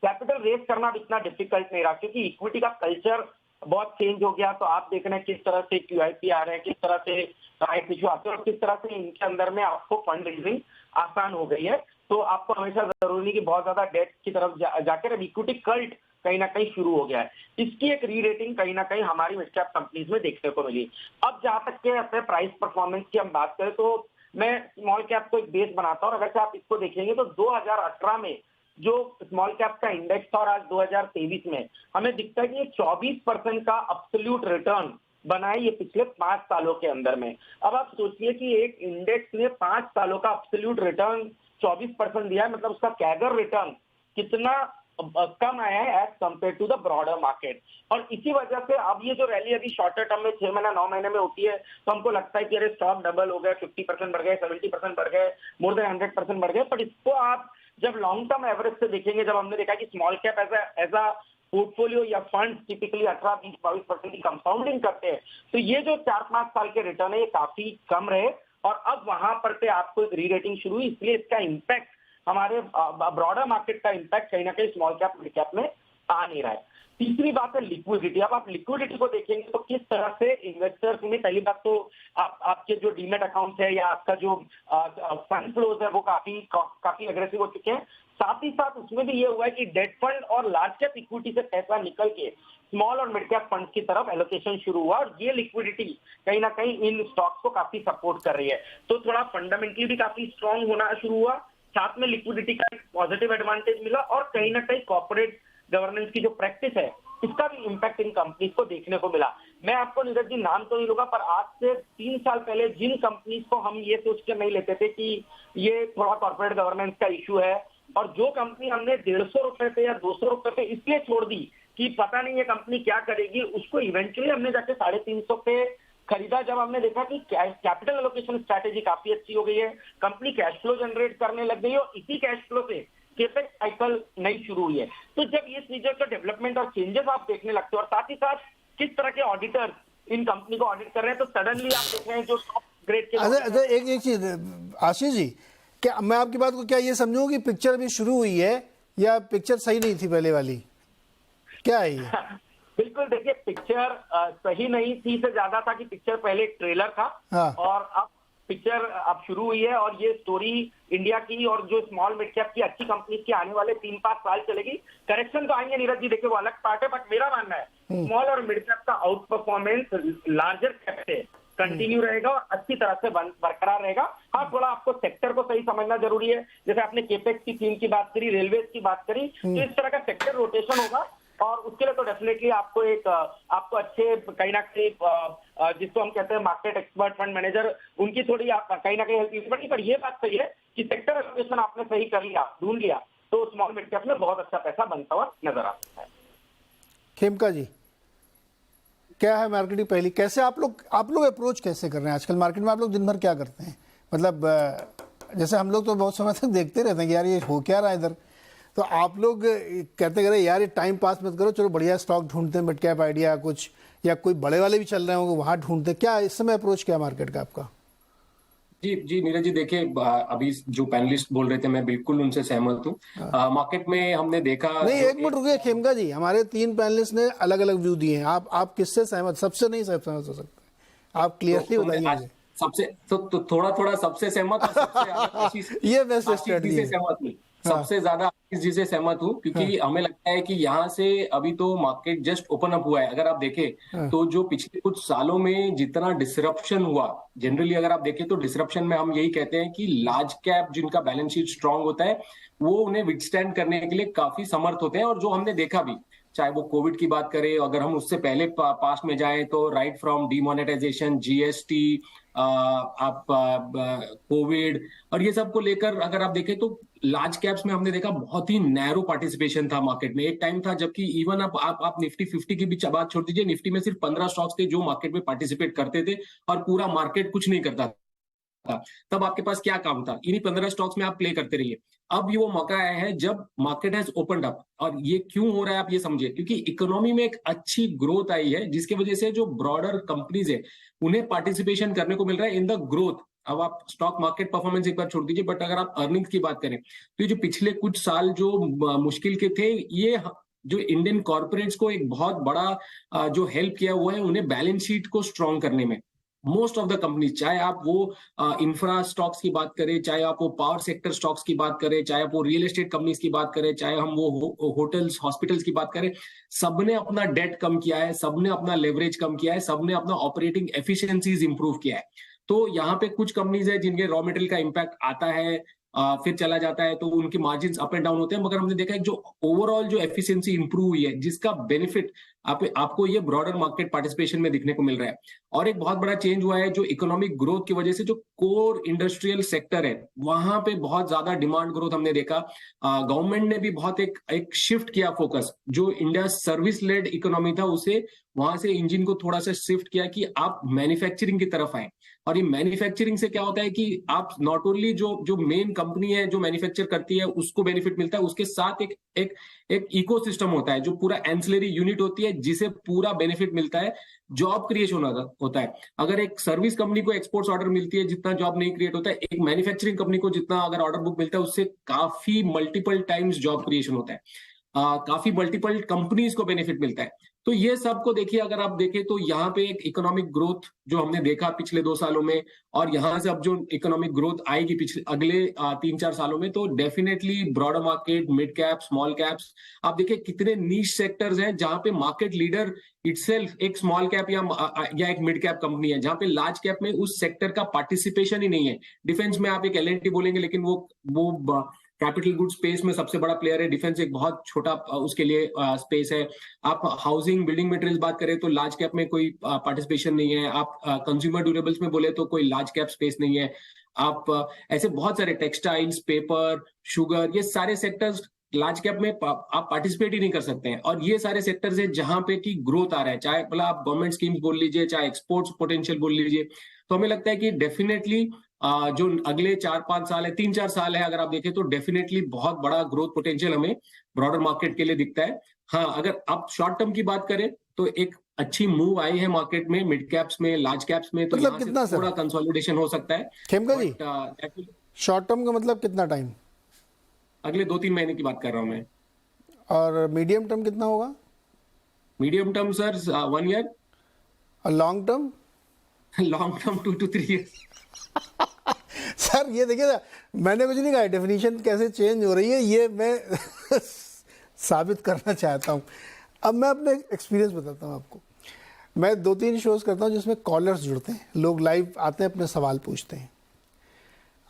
कैपिटल रेज करना भी इतना डिफिकल्ट नहीं रहा, क्योंकि इक्विटी का कल्चर बहुत चेंज हो गया। तो आप देख रहे हैं किस तरह से QIP आ रहे हैं, किस तरह से राइट इशू आते हैं और किस तरह से इनके अंदर में आपको फंड रेजिंग आसान हो गई है। तो आपको हमेशा जरूरी नहीं कि बहुत ज्यादा डेट की तरफ जाकर अब इक्विटी कल्ट कहीं ना कहीं शुरू हो गया है। इसकी एक री रेटिंग कहीं ना कहीं हमारी मिड कैप कंपनीज में देखने को मिली। अब जहां तक के अपने प्राइस परफॉर्मेंस की हम बात करें, तो मैं स्मॉल कैप को एक बेस बनाता हूँ। अगर से आप इसको देखेंगे तो 2018 में जो स्मॉल कैप का इंडेक्स था और आज 2023 में हमें दिखता है कि ये 24% का अब्सोल्यूट रिटर्न बना है ये पिछले 5 सालों के अंदर में। अब आप सोचिए कि एक इंडेक्स ने 5 सालों का अब्सोल्यूट रिटर्न 24% दिया है, मतलब उसका कैगर रिटर्न कितना कम आया है as compare to the broader market. और इसी वजह से अब ये जो रैली अभी शॉर्टर टर्म में 6 महीना 9 महीने में होती है, तो हमको लगता है कि अरे स्टॉक डबल हो गए, 50% बढ़ गए, 70% बढ़ गए, मोर देन 100% बढ़ गए। पर इसको आप जब लॉन्ग टर्म एवरेज से देखेंगे, जब हमने देखा कि small cap as a portfolio या फंड टिपिकली 18-20-22% की कंपाउंडिंग करते हैं, तो ये जो 4-5 साल के रिटर्न है ये काफी कम रहे और अब वहां पर पे आपको एक री रेटिंग शुरू हुई। इसलिए इसका इम्पैक्ट हमारे ब्रॉडर मार्केट का इम्पैक्ट कहीं ना कहीं स्मॉल कैप मिड कैप में आ नहीं रहा है। तीसरी बात है लिक्विडिटी। अब आप लिक्विडिटी को देखेंगे तो किस तरह से इन्वेस्टर्स में, पहली बात तो आपके जो डीमेट अकाउंट है या आपका जो फंड फ्लोज है वो काफी अग्रेसिव हो चुके हैं। साथ ही साथ उसमें भी ये हुआ है कि डेट फंड और लार्ज कैप इक्विटी से पैसा निकल के स्मॉल और मिड कैप फंड की तरफ एलोकेशन शुरू हुआ और ये लिक्विडिटी कहीं ना कहीं इन स्टॉक्स को काफी सपोर्ट कर रही है। तो थोड़ा फंडामेंटली भी काफी स्ट्रांग होना शुरू हुआ, साथ में लिक्विडिटी का एक पॉजिटिव एडवांटेज मिला और कहीं ना कहीं कॉर्पोरेट गवर्नेंस की जो प्रैक्टिस है इसका भी इम्पैक्ट इन कंपनीज को देखने को मिला। मैं आपको नीरज जी नाम तो नहीं लूंगा, पर आज से 3 साल पहले जिन कंपनीज को हम ये सोच कर नहीं लेते थे कि ये थोड़ा कॉर्पोरेट गवर्नेंस का इशू है, और जो कंपनी हमने 150 रुपए पे या 200 रुपए पे इसलिए छोड़ दी कि पता नहीं ये कंपनी क्या करेगी, उसको इवेंचुअली हमने जाके 350 पे खरीदा। जब हमने देखा कि कैपिटल एलोकेशन स्ट्रैटेजी काफी अच्छी हो गई है, कंपनी कैश फ्लो जनरेट करने लग गई है और इसी कैश फ्लो से केपेक्स साइकिल नई शुरू हुई है। तो जब ये चीजों का डेवलपमेंट और चेंजेस आप देखने लगते हो और साथ ही साथ किस तरह के ऑडिटर इन कंपनी को ऑडिट कर रहे हैं, तो सडनली आप देख रहे हैं जो टॉप ग्रेड के अच्छा एक चीज आशीष जी, क्या मैं आपकी बात को क्या ये समझूं कि पिक्चर अभी शुरू हुई है या पिक्चर सही नहीं थी पहले वाली, क्या है ये? बिल्कुल, देखिए पिक्चर सही नहीं थी से ज्यादा था कि पिक्चर पहले एक ट्रेलर था। हाँ। और अब पिक्चर अब शुरू हुई है और ये स्टोरी इंडिया की और जो स्मॉल मिड कैप की अच्छी कंपनीज की आने वाले 3-5 साल चलेगी। करेक्शन तो आएंगे नीरज जी, देखिए वो अलग पार्ट है, बट मेरा मानना है स्मॉल और मिड कैप का आउट परफॉर्मेंस लार्जर कैप से कंटिन्यू रहेगा और अच्छी तरह से बरकरार रहेगा। हाँ, थोड़ा आपको सेक्टर को सही समझना जरूरी है। जैसे आपने केपेक्स की थीम की बात करी, रेलवेज की बात करी, तो इस तरह का सेक्टर रोटेशन होगा और उसके लिए तो डेफिनेटली आपको अच्छे कहीं ना कहीं जिसको हम कहते हैं मार्केट एक्सपर्ट फंड मैनेजर, उनकी थोड़ी कहीं ना कहीं हेल्प करनी पड़ेगी। पर ये बात सही है कि सेक्टर एलोकेशन आपने सही कर लिया, ढूंढ लिया, तो स्मॉल मिड कैप में बहुत अच्छा पैसा बनता हुआ नजर आ सकता है। खेमका जी, क्या है मार्केटिंग पहली, कैसे आप लोग अप्रोच कैसे कर रहे हैं आजकल मार्केट में? आप लोग दिन भर क्या करते हैं? मतलब जैसे हम लोग तो बहुत समय तक देखते रहते हैं कि यार ये हो क्या रहा है इधर, तो आप लोग कहते करें यार ये टाइम पास मत करो, चलो बढ़िया स्टॉक ढूंढते हैं, मिड कैप आइडिया कुछ, या कोई बड़े वाले भी चल रहे होंगे वहाँ ढूंढते हैं, क्या इस समय अप्रोच क्या मार्केट का आपका? जी जी नीरज जी, देखिए अभी जो पैनलिस्ट बोल रहे थे मैं बिल्कुल उनसे सहमत हूँ। मार्केट में हमने देखा नहीं, एक मिनट रुकिए खेमका जी, हमारे 3 पैनलिस्ट ने अलग अलग व्यू दिए हैं, आप किससे सहमत? सबसे नहीं सहमत हो सकते, आप क्लियरली बताइए मुझे। सबसे तो थोड़ा थोड़ा सबसे सहमत और सबसे ज्यादा ये बेस्ट आशीष जी स्ट्रेटजी से है। सहमत हूँ। हाँ। सबसे ज्यादा आशीष जी से सहमत हूँ क्योंकि हमें लगता है कि यहाँ से अभी तो मार्केट जस्ट ओपन अप हुआ है। अगर आप देखें तो जो पिछले कुछ सालों में जितना डिसरप्शन हुआ, जनरली अगर आप देखें तो डिसरप्शन में हम यही कहते हैं कि लार्ज कैप जिनका बैलेंस शीट स्ट्रांग होता है वो उन्हें विथस्टैंड करने के लिए काफी समर्थ होते हैं। और जो हमने देखा भी, चाहे वो कोविड की बात करें, अगर हम उससे पहले पास्ट में जाएं तो राइट फ्रॉम डीमोनेटाइजेशन, जीएसटी, आप कोविड और ये सब को लेकर अगर आप देखें तो लार्ज कैप्स में हमने देखा बहुत ही नैरो पार्टिसिपेशन था मार्केट में। एक टाइम था जबकि इवन आप निफ्टी 50 की भी बात छोड़ दीजिए, निफ्टी में सिर्फ 15 स्टॉक्स थे जो मार्केट में पार्टिसिपेट करते थे और पूरा मार्केट कुछ नहीं करता था। तब आपके पास क्या काम था? इन्हीं 15 स्टॉक्स में आप प्ले करते रहिए। अब ये वो मौका आया है जब मार्केट हैज ओपनड अप। और ये क्यों हो रहा है आप ये समझिए, क्योंकि इकोनॉमी में एक अच्छी ग्रोथ आई है जिसकी वजह से जो ब्रॉडर कंपनीज है उन्हें पार्टिसिपेशन करने को मिल रहा है इन द ग्रोथ। अब आप स्टॉक मार्केट परफॉर्मेंस एक बार छोड़ दीजिए, बट अगर आप अर्निंग्स की बात करें तो ये जो पिछले कुछ साल जो मुश्किल के थे, ये जो इंडियन कॉर्पोरेट्स को एक बहुत बड़ा जो हेल्प किया हुआ है उन्हें बैलेंस शीट को स्ट्रॉन्ग करने में। मोस्ट ऑफ द कंपनीज, चाहे आप वो इंफ्रा स्टॉक्स की बात करें, चाहे आप वो पावर सेक्टर स्टॉक्स की बात करें, चाहे आप वो रियल एस्टेट कंपनीज की बात करें, चाहे हम वो होटल्स हॉस्पिटल्स की बात करें, सबने अपना डेट कम किया है, सबने अपना लेवरेज कम किया है, सबने अपना ऑपरेटिंग एफिशिएंसीज इंप्रूव किया है। तो यहाँ पे कुछ कंपनीज है जिनके रॉ मटेरियल का इम्पैक्ट आता है, फिर चला जाता है, तो उनके मार्जिन अप एंड डाउन होते हैं, मगर हमने देखा है जो ओवरऑल जो एफिशिएंसी इंप्रूव हुई है जिसका बेनिफिट आपको ये ब्रॉडर मार्केट पार्टिसिपेशन में दिखने को मिल रहा है। और एक बहुत बड़ा चेंज हुआ है जो इकोनॉमिक ग्रोथ की वजह से जो कोर इंडस्ट्रियल सेक्टर है वहां पे बहुत ज्यादा डिमांड ग्रोथ हमने देखा। गवर्नमेंट ने भी बहुत एक शिफ्ट किया फोकस, जो इंडिया सर्विस लेड इकोनॉमी था उसे वहां से इंजन को थोड़ा सा शिफ्ट किया कि आप मैन्युफैक्चरिंग की तरफ आए। और ये मैन्युफैक्चरिंग से क्या होता है कि आप नॉट ओनली जो मेन कंपनी है जो मैन्युफैक्चर करती है उसको बेनिफिट मिलता है, उसके साथ एक इकोसिस्टम होता है जो पूरा एंसिलरी यूनिट होती है जिसे पूरा बेनिफिट मिलता है, जॉब क्रिएशन होता है। अगर एक सर्विस कंपनी को एक्सपोर्ट्स ऑर्डर मिलती है जितना जॉब नहीं क्रिएट होता है, एक मैन्युफैक्चरिंग कंपनी को जितना अगर ऑर्डर बुक मिलता है उससे काफी मल्टीपल टाइम्स जॉब क्रिएशन होता है, काफी मल्टीपल कंपनीज को बेनिफिट मिलता है। तो ये सबको देखिए, अगर आप देखें तो यहाँ पे एक इकोनॉमिक ग्रोथ जो हमने देखा पिछले 2 सालों में, और यहाँ से अब जो इकोनॉमिक ग्रोथ आएगी पिछले अगले 3-4 सालों में, तो definitely broader market, mid cap, small caps, आप देखिए कितने नीश सेक्टर्स हैं जहां पे मार्केट लीडर इटसेल्फ एक स्मॉल कैप या एक मिड कैप कंपनी है, जहां पे लार्ज कैप में उस सेक्टर का पार्टिसिपेशन ही नहीं है। डिफेंस में आप एक L&T बोलेंगे लेकिन वो कैपिटल गुड स्पेस में सबसे बड़ा प्लेयर है, डिफेंस एक बहुत छोटा उसके लिए स्पेस है। आप हाउसिंग बिल्डिंग मटेरियल्स बात करें तो लार्ज कैप में कोई पार्टिसिपेशन नहीं है। आप कंज्यूमर ड्यूरेबल्स में बोले तो कोई लार्ज कैप स्पेस नहीं है। आप ऐसे बहुत सारे टेक्सटाइल्स, पेपर, शुगर, ये सारे सेक्टर्स लार्ज कैप में आप पार्टिसिपेट ही नहीं कर सकते हैं। और ये सारे सेक्टर्स है जहां पे की ग्रोथ आ रहा है, चाहे मतलब आप गवर्नमेंट स्कीम्स बोल लीजिए, चाहे एक्सपोर्ट्स पोटेंशियल बोल लीजिए। तो हमें लगता है कि डेफिनेटली जो अगले 4-5 साल है, 3-4 साल है, अगर आप देखें तो डेफिनेटली बहुत बड़ा ग्रोथ पोटेंशियल हमें ब्रॉडर मार्केट के लिए दिखता है। हाँ, अगर आप शॉर्ट टर्म की बात करें तो एक अच्छी मूव आई है मार्केट में, मिड कैप्स में, लार्ज कैप्स में, तो मतलब कितना थोड़ा कंसोलिडेशन हो सकता है। खेमका जी, शॉर्ट टर्म का मतलब कितना टाइम? अगले 2-3 महीने की बात कर रहा हूं मैं। और मीडियम टर्म कितना होगा? Medium term sir 1 year. और long term? Long term 2 to 3 years। Sir ये देखिए ना, मैंने कुछ नहीं कहा, डेफिनेशन कैसे चेंज हो रही है ये मैं साबित करना चाहता हूँ। अब मैं अपने एक्सपीरियंस बताता हूँ आपको। मैं 2-3 शोज करता हूँ जिसमें कॉलर्स जुड़ते हैं, लोग लाइव आते हैं, अपने सवाल पूछते हैं।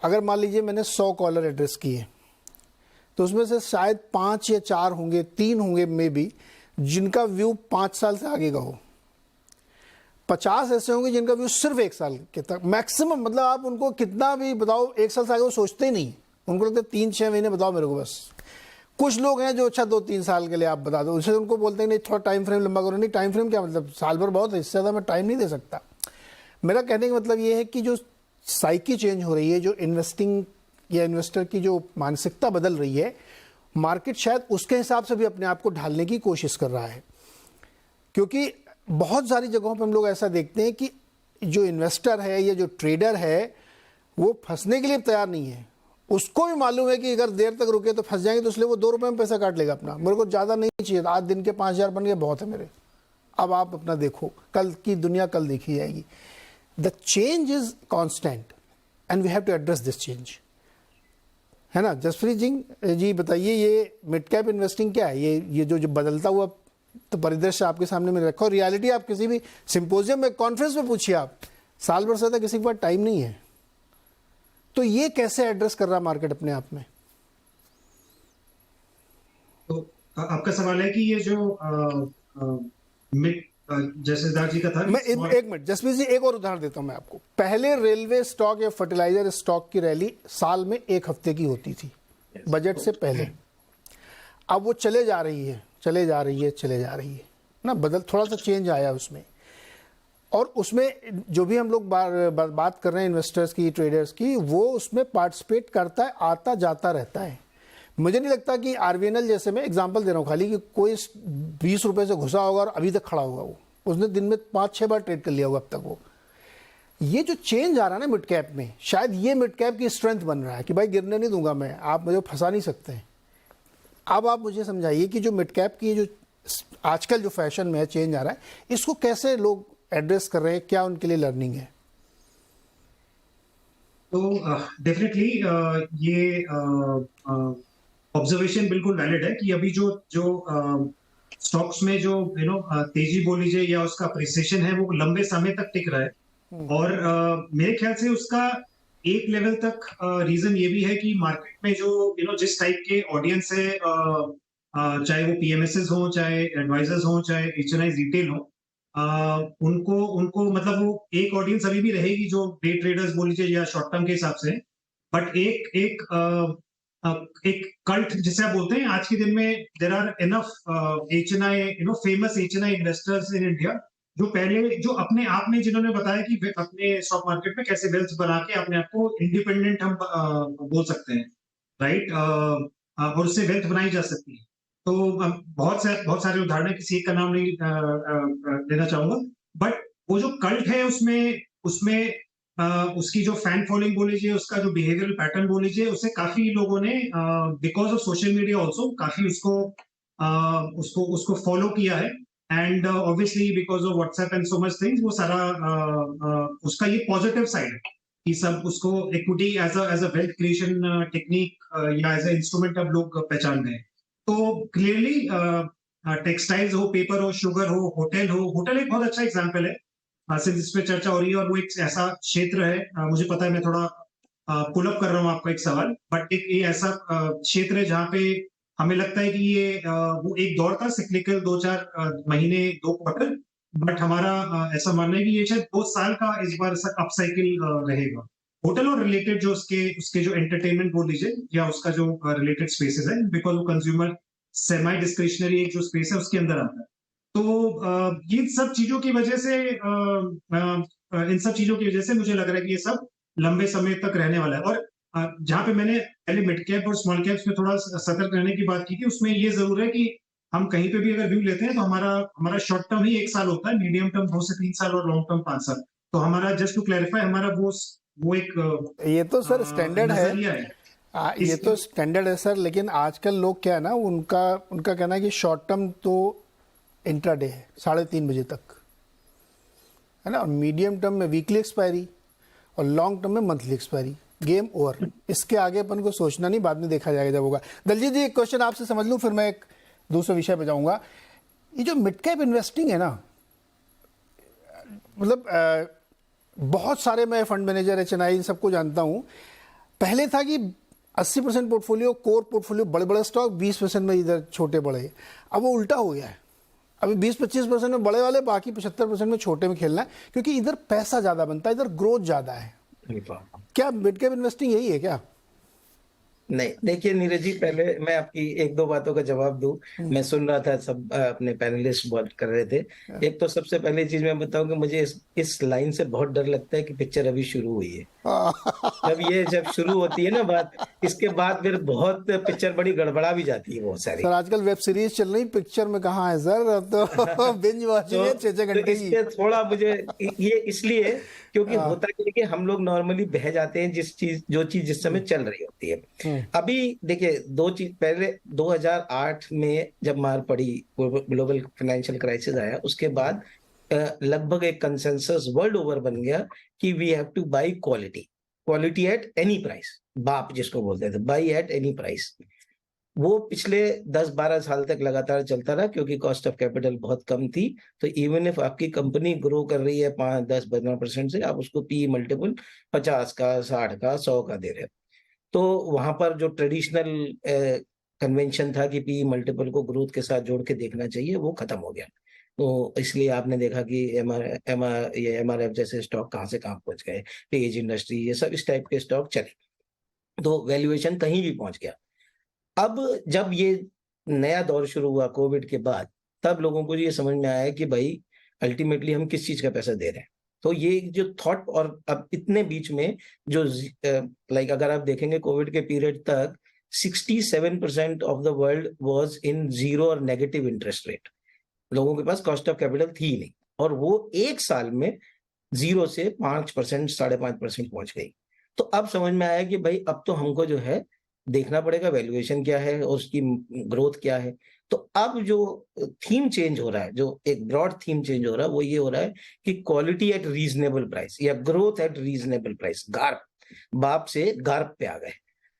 अगर मान लीजिए मैंने 100 कॉलर एड्रेस किए तो उसमें से शायद 5 या 4 होंगे, 3 होंगे मे बी, जिनका व्यू 5 साल से आगे का हो। 50 ऐसे होंगे जिनका व्यू सिर्फ 1 साल के तक मैक्सिमम, मतलब आप उनको कितना भी बताओ 1 साल से आगे वो सोचते ही नहीं, उनको लगता है 3-6 महीने बताओ मेरे को बस। कुछ लोग हैं जो अच्छा 2-3 साल के लिए आप बता दो, उसे उनको बोलते हैं नहीं थोड़ा टाइम फ्रेम लंबा करो। नहीं, टाइम फ्रेम क्या मतलब, साल भर बहुत है, इससे ज़्यादा मैं टाइम नहीं दे सकता। मेरा कहने का मतलब ये है कि जो साइकी चेंज हो रही है, जो इन्वेस्टिंग या इन्वेस्टर की जो मानसिकता बदल रही है, मार्केट शायद उसके हिसाब से भी अपने आप को ढालने की कोशिश कर रहा है। क्योंकि बहुत सारी जगहों पर हम लोग ऐसा देखते हैं कि जो इन्वेस्टर है या जो ट्रेडर है वो फंसने के लिए तैयार नहीं है। उसको भी मालूम है कि अगर देर तक रुके तो फंस जाएंगे, तो इसलिए वो 2 रुपये में पैसा काट लेगा अपना। मेरे को ज़्यादा नहीं चाहिए, आज दिन के 5,000 बन गए बहुत है मेरे, अब आप अपना देखो, कल की दुनिया कल देखी जाएगी। The change is constant and we have to address this change, है ना। जसप्रीत सिंह जी बताइए, ये मिड कैप इन्वेस्टिंग क्या है? ये जो बदलता हुआ तो परिदृश्य आपके सामने में रखा, और रियलिटी आप किसी भी सिंपोजियम में, कॉन्फ्रेंस में पूछिए, आप साल भर से किसी के पास टाइम नहीं है। तो ये कैसे एड्रेस कर रहा मार्केट अपने आप में? तो आपका सवाल है कि ये जो मिड, जैसे दार जी का था, मैं एक मिनट जसप्रीत जी, एक और उदाहरण देता हूं मैं आपको। पहले रेलवे स्टॉक या फर्टिलाइजर स्टॉक की रैली साल में 1 हफ्ते की होती थी, बजट से पहले। अब वो चले जा रही है ना, थोड़ा सा चेंज आया उसमें। और उसमें जो भी हम लोग बात कर रहे हैं इन्वेस्टर्स की, ट्रेडर्स की, वो उसमें पार्टिसिपेट करता है, आता जाता रहता है। मुझे नहीं लगता कि आरवीएनएल जैसे, मैं एग्जांपल दे रहा हूँ खाली, कि कोई 20 रुपए से घुसा होगा और अभी तक खड़ा होगा, वो उसने दिन में 5-6 बार ट्रेड कर लिया होगा अब तक वो। ये जो चेंज आ रहा है ना मिड कैप में, शायद ये मिड कैप की स्ट्रेंथ बन रहा है कि भाई गिरने नहीं दूंगा मैं, आप मुझे फंसा नहीं सकते हैं। अब आप मुझे समझाइए कि जो मिड कैप की जो आजकल जो फैशन में है, चेंज आ रहा है, इसको कैसे लोग एड्रेस कर रहे हैं, क्या उनके लिए लर्निंग है? तो डेफिनेटली ये ऑब्जर्वेशन बिल्कुल वैलिड है कि अभी जो स्टॉक्स में जो तेजी बोल लीजिए या उसका अप्रिसिएशन है, वो लंबे समय तक टिक रहा है। और मेरे ख्याल से उसका एक लेवल तक रीजन ये भी है कि मार्केट में जो जिस टाइप के ऑडियंस है, चाहे वो पीएमएसएस हो, चाहे एडवाइजर्स हो, चाहे एचएनआई रिटेल हो, उनको मतलब वो एक ऑडियंस अभी भी रहेगी जो डे ट्रेडर्स बोल लीजिए या शॉर्ट टर्म के हिसाब से। बट एक कल्ट जिसे आप बोलते हैं, आज के दिन में there are enough HNI, famous HNI investors in India, जो पहले जो अपने आप में जिन्होंने बताया कि वे अपने स्टॉक मार्केट में कैसे वेल्थ बना के अपने आप को इंडिपेंडेंट हम बोल सकते हैं, राइट, और उससे वेल्थ बनाई जा सकती है। तो बहुत सारे उदाहरण है, किसी एक का नाम नहीं लेना चाहूंगा, बट वो जो कल्ट है उसमें उसकी जो फैन फॉलोइंग बोल लीजिए, उसका जो बिहेवियरल पैटर्न बोल लीजिए, उससे काफी लोगों ने because of social media also काफी उसको फॉलो किया है। And obviously because of WhatsApp and so much things, वो सारा उसका ये पॉजिटिव साइड है कि सब उसको equity as a wealth creation technique या एज अ इंस्ट्रूमेंट अब लोग पहचान गए। तो क्लियरली टेक्सटाइल्स हो, पेपर हो, शुगर हो, होटल एक बहुत अच्छा एग्जांपल है, सिंस इस पे चर्चा हो रही है। और वो एक ऐसा क्षेत्र है, मुझे पता है मैं थोड़ा पुल अप कर रहा हूँ आपका एक सवाल, बट ये ऐसा क्षेत्र है जहाँ पे हमें लगता है कि ये वो एक दौर था सिक्लिकल, 2-4 महीने, 2 क्वार्टर, बट हमारा ऐसा मानना है कि ये शायद 2 साल का इस बार अप साइकिल रहेगा। होटल और रिलेटेड जो उसके जो एंटरटेनमेंट बोल लीजिए या उसका जो रिलेटेड स्पेसेस है, बिकॉज वो कंज्यूमर सेमी डिस्क्रिशनरी एक जो स्पेस है उसके अंदर आता है। तो ये सब चीजों की वजह से इन सब चीजों की वजह से मुझे लग रहा है कि ये सब लंबे समय तक रहने वाला है। और जहां पे मैंने पहले मिड कैप और स्मॉल कैप्स में थोड़ा सतर्क रहने की बात की थी, उसमें ये जरूर है कि हम कहीं पे भी अगर व्यू लेते हैं तो हमारा शॉर्ट टर्म ही 1 साल होता है, मीडियम टर्म 2 से 3 साल और लॉन्ग टर्म 5 साल। तो हमारा, जस्ट टू क्लैरिफाई, हमारा वो एक ये तो सर स्टैंडर्ड है, ये तो स्टैंडर्ड है सर। लेकिन आजकल लोग क्या है ना, उनका कहना है कि शॉर्ट टर्म तो इंट्राडे है 3:30 बजे तक, है ना, और मीडियम टर्म में वीकली एक्सपायरी और लॉन्ग टर्म में मंथली एक्सपायरी, गेम ओवर। इसके आगे अपन को सोचना नहीं, बाद में देखा जाएगा जब होगा। दलजीत जी, एक क्वेश्चन आपसे समझ लूं, फिर मैं एक दूसरे विषय पे जाऊंगा। ये जो मिड कैप इन्वेस्टिंग है ना, मतलब बहुत सारे, मैं फंड मैनेजर, एचएनआई सबको जानता हूं, पहले था कि 80% पोर्टफोलियो कोर पोर्टफोलियो बड़े बड़े स्टॉक, 20% में इधर छोटे बड़े। अब वो उल्टा हो गया है, अभी 20-25% में बड़े वाले, बाकी 75% में छोटे में खेलना है, क्योंकि इधर पैसा ज्यादा बनता है, इधर ग्रोथ ज्यादा है। क्या मिड कैप इन्वेस्टिंग यही है क्या? नहीं, देखिए नीरज जी, पहले मैं आपकी एक दो बातों का जवाब दूं। मैं सुन रहा था, सब अपने पैनलिस्ट बात कर रहे थे। एक तो सबसे पहली चीज मैं बताऊं कि मुझे इस लाइन से बहुत डर लगता है कि पिक्चर अभी शुरू हुई है। जब शुरू होती है ना बात, इसके बाद फिर बहुत पिक्चर बड़ी गड़बड़ा भी जाती है बहुत सारी। सर आजकल वेब सीरीज चल रही, पिक्चर में कहाँ है सर, अब तो बिंज वॉचिंग है 6-6 तो घंटे की। इससे थोड़ा मुझे ये इसलिए, क्योंकि होता है कि हम लोग नॉर्मली बह जाते हैं जो चीज जिस समय चल रही होती है। अभी देखिए, दो चीज, पहले 2008 में जब मार पड़ी, ग्लोबल फाइनेंशियल क्राइसिस आया, उसके बाद लगभग एक कंसेंसस वर्ल्ड ओवर बन गया कि we have to buy quality at any price, बाप जिसको बोलते थे, बाई एट एनी प्राइस। वो पिछले 10-12 साल तक लगातार चलता रहा, क्योंकि कॉस्ट ऑफ कैपिटल बहुत कम थी। तो इवन इफ आपकी कंपनी ग्रो कर रही है 5-10-15% से, आप उसको पी मल्टीपल 50 का, 60 का, 100 का दे रहे हो। तो वहां पर जो ट्रेडिशनल कन्वेंशन था कि पी मल्टीपल को ग्रोथ के साथ जोड़ के देखना चाहिए, वो खत्म हो गया। तो इसलिए आपने देखा कि एमआरएफ जैसे स्टॉक कहाँ से कहाँ पहुंच गए, पेज इंडस्ट्री, ये सब इस टाइप के स्टॉक चले, तो वैल्यूएशन कहीं भी पहुंच गया। अब जब ये नया दौर शुरू हुआ कोविड के बाद, तब लोगों को ये समझ में आया कि भाई अल्टीमेटली हम किस चीज का पैसा दे रहे हैं। तो ये जो थॉट, और अब इतने बीच में जो लाइक अगर आप देखेंगे कोविड के पीरियड तक 67% of the world was in zero और नेगेटिव इंटरेस्ट रेट। लोगों के पास कॉस्ट ऑफ कैपिटल थी ही नहीं, और वो एक साल में 0 से 5%, 5.5% पहुंच गई। तो अब समझ में आया कि भाई अब तो हमको जो है देखना पड़ेगा वैल्यूएशन क्या है और उसकी ग्रोथ क्या है। तो अब जो थीम चेंज हो रहा है, जो एक ब्रॉड थीम चेंज हो रहा है, वो ये हो रहा है कि क्वालिटी एट रीजनेबल प्राइस या growth at reasonable price. Garp, बाप से गार्प पे आ गए।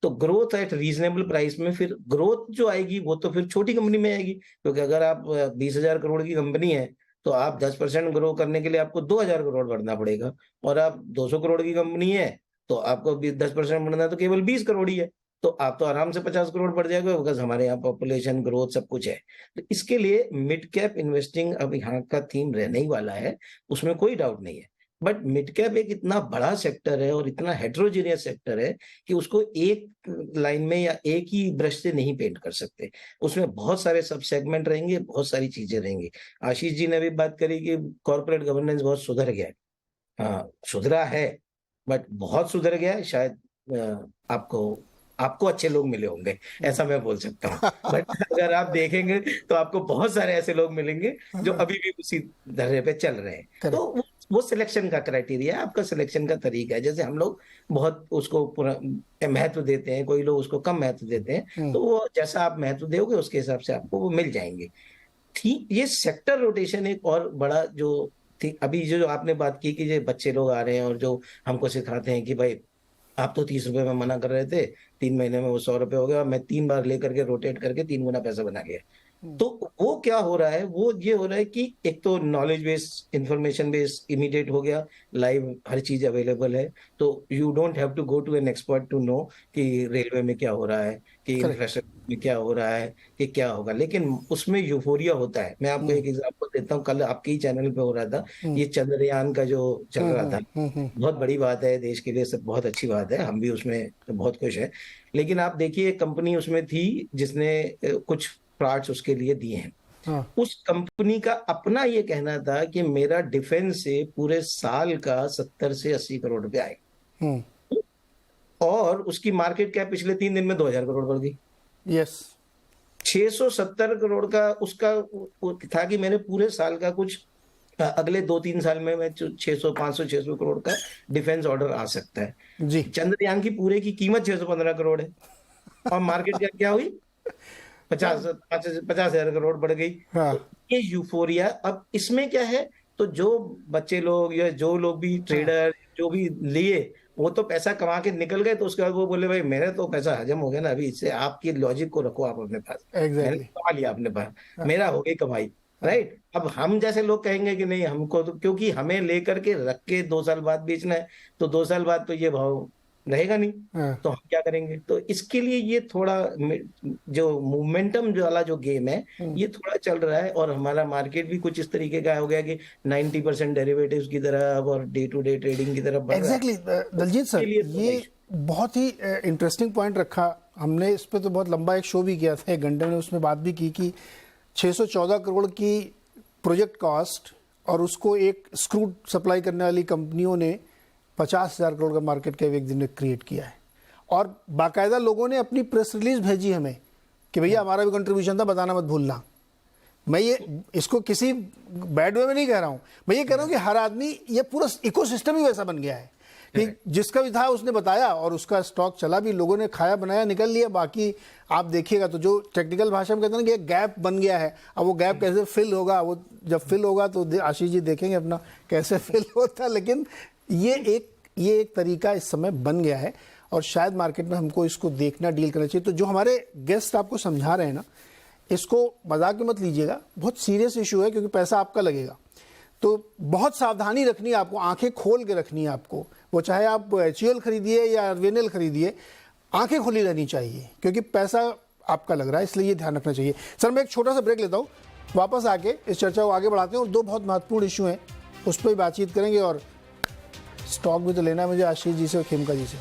तो ग्रोथ एट रीजनेबल प्राइस में फिर ग्रोथ जो आएगी वो तो फिर छोटी कंपनी में आएगी, क्योंकि अगर आप 20,000 करोड़ की कंपनी है तो आप 10% ग्रो करने के लिए आपको 2,000 करोड़ बढ़ना पड़ेगा, और आप 200 करोड़ की कंपनी है तो आपको 10% बढ़ना है तो केवल 20 करोड़ ही है, तो आप तो आराम से 50 करोड़ बढ़ जाएगा, बिकॉज हमारे यहाँ पॉपुलेशन ग्रोथ सब कुछ है। तो इसके लिए मिड कैप इन्वेस्टिंग अब यहाँ का थीम रहने ही वाला है, उसमें कोई डाउट नहीं है। बट मिड कैप एक इतना बड़ा सेक्टर है और इतना हेट्रोजीनियस सेक्टर है कि उसको एक लाइन में या एक ही ब्रश से नहीं पेंट कर सकते। उसमें बहुत सारे सब सेगमेंट रहेंगे, बहुत सारी चीजें रहेंगी। आशीष जी ने भी बात करी कि कॉर्पोरेट गवर्नेंस बहुत सुधर गया है। हाँ, सुधरा है, बट बहुत सुधर गया है। शायद आपको अच्छे लोग मिले होंगे, ऐसा मैं बोल सकता हूँ। बट अगर आप देखेंगे तो आपको बहुत सारे ऐसे लोग मिलेंगे जो अभी भी उसी धर्रे पे चल रहे हैं। तो वो सिलेक्शन का क्राइटेरिया है, आपका सिलेक्शन का तरीका है। जैसे हम लोग बहुत उसको पूरा महत्व देते हैं, कोई लोग उसको कम महत्व देते हैं, तो वो जैसा आप महत्व दोगे उसके हिसाब से आपको वो मिल जाएंगे। ठीक, ये सेक्टर रोटेशन एक और बड़ा जो थी। अभी जो आपने बात की कि जो बच्चे लोग आ रहे हैं और जो हमको सिखाते हैं कि भाई आप तो 30 रुपए में मना कर रहे थे, 3 महीने में वो 100 रुपए हो गया और मैं 3 बार लेकर के रोटेट करके 3 गुना पैसा बना लिया। तो वो क्या हो रहा है, वो ये हो रहा है कि एक तो knowledge based, information based immediate हो गया, लाइव हर चीज अवेलेबल है। तो you don't have to go to an expert to know कि रेलवे में क्या हो रहा है, कि इंफ्रास्ट्रक्चर में क्या हो रहा है, कि क्या होगा। लेकिन उसमें यूफोरिया होता है। मैं आपको एक एग्जांपल देता हूँ, कल आपके ही चैनल पे हो रहा था ये चंद्रयान का जो चल रहा था। बहुत बड़ी बात है देश के लिए, सब बहुत अच्छी बात है, हम भी उसमें बहुत खुश है। लेकिन आप देखिए, एक कंपनी उसमें थी जिसने कुछ पार्ट्स उसके लिए दिए हैं। उस कंपनी का अपना ये कहना था कि मेरा डिफेंस से पूरे साल का 70 से 80 करोड़ रुपए आए, और उसकी मार्केट कैप पिछले 3 दिन में 2,000 करोड़ बढ़ गई। यस, 670 करोड़ का उसका था कि मैंने पूरे साल का कुछ अगले 2-3 साल में मैं 500-600 करोड़ का डिफेंस ऑर्डर आ सकता है जी। चंद्रयान की पूरे की कीमत 615 करोड़ है, और मार्केट कैप क्या हुई, 50,000 करोड़ बढ़ गई। तो ये यूफोरिया। अब इसमें क्या है, तो जो बच्चे लोग या जो लोग भी ट्रेडर जो भी लिए, वो तो पैसा कमा के निकल गए। तो उसके बाद वो बोले भाई मेरा तो पैसा हजम हो गया ना, अभी इससे आपकी लॉजिक को रखो आप अपने पास। मैंने कमा लिया अपने पास, मेरा हो गई कमाई, राइट। अब हम जैसे लोग कहेंगे कि नहीं हमको तो, क्योंकि हमें लेकर के रख के 2 साल बाद बेचना है, तो 2 साल बाद तो ये भाव रहेगा नहीं, तो हम क्या करेंगे। तो इसके लिए ये थोड़ा जो मोमेंटम जो वाला जो गेम है ये थोड़ा चल रहा है, और हमारा मार्केट भी कुछ इस तरीके का हो गया कि 90% डेरिवेटिव्स की तरफ और डे टू डे ट्रेडिंग की तरफ बढ़ रहा है। एग्जैक्टली दलजीत सर, बहुत ही इंटरेस्टिंग पॉइंट रखा हमने, इस पे तो बहुत लंबा एक शो भी किया था, 1 घंटे में उसमें बात भी की कि 614 करोड़ की प्रोजेक्ट कॉस्ट और उसको एक स्क्रू सप्लाई करने वाली कंपनियों ने 50,000 करोड़ का मार्केट कैप एक दिन में क्रिएट किया है। और बाकायदा लोगों ने अपनी प्रेस रिलीज भेजी हमें कि भैया हमारा भी कंट्रीब्यूशन था, बताना मत भूलना। मैं ये इसको किसी बैड वे में नहीं कह रहा हूँ, मैं ये कह रहा हूँ कि हर आदमी, ये पूरा इकोसिस्टम ही वैसा बन गया है कि जिसका भी था उसने बताया और उसका स्टॉक चला भी, लोगों ने खाया बनाया निकल लिया। बाकी आप देखिएगा तो जो टेक्निकल भाषा में कहते हैं ना कि एक गैप बन गया है, अब वो गैप कैसे फिल होगा, वो जब फिल होगा तो आशीष जी देखेंगे अपना कैसे फिल होता है। लेकिन ये एक तरीका इस समय बन गया है और शायद मार्केट में हमको इसको देखना, डील करना चाहिए। तो जो हमारे गेस्ट आपको समझा रहे हैं ना, इसको मजाक में मत लीजिएगा, बहुत सीरियस इशू है क्योंकि पैसा आपका लगेगा। तो बहुत सावधानी रखनी है आपको, आंखें खोल के रखनी है आपको, वो चाहे आप HUL खरीदिए या RVNL खरीदिए, आंखें खुली रहनी चाहिए क्योंकि पैसा आपका लग रहा है, इसलिए ये ध्यान रखना चाहिए। सर मैं एक छोटा सा ब्रेक लेता हूँ, वापस आके इस चर्चा को आगे बढ़ाते हैं और 2 बहुत महत्वपूर्ण इशू हैं उस पर बातचीत करेंगे और स्टॉक भी तो लेना है मुझे आशीष जी से और खेमका जी से।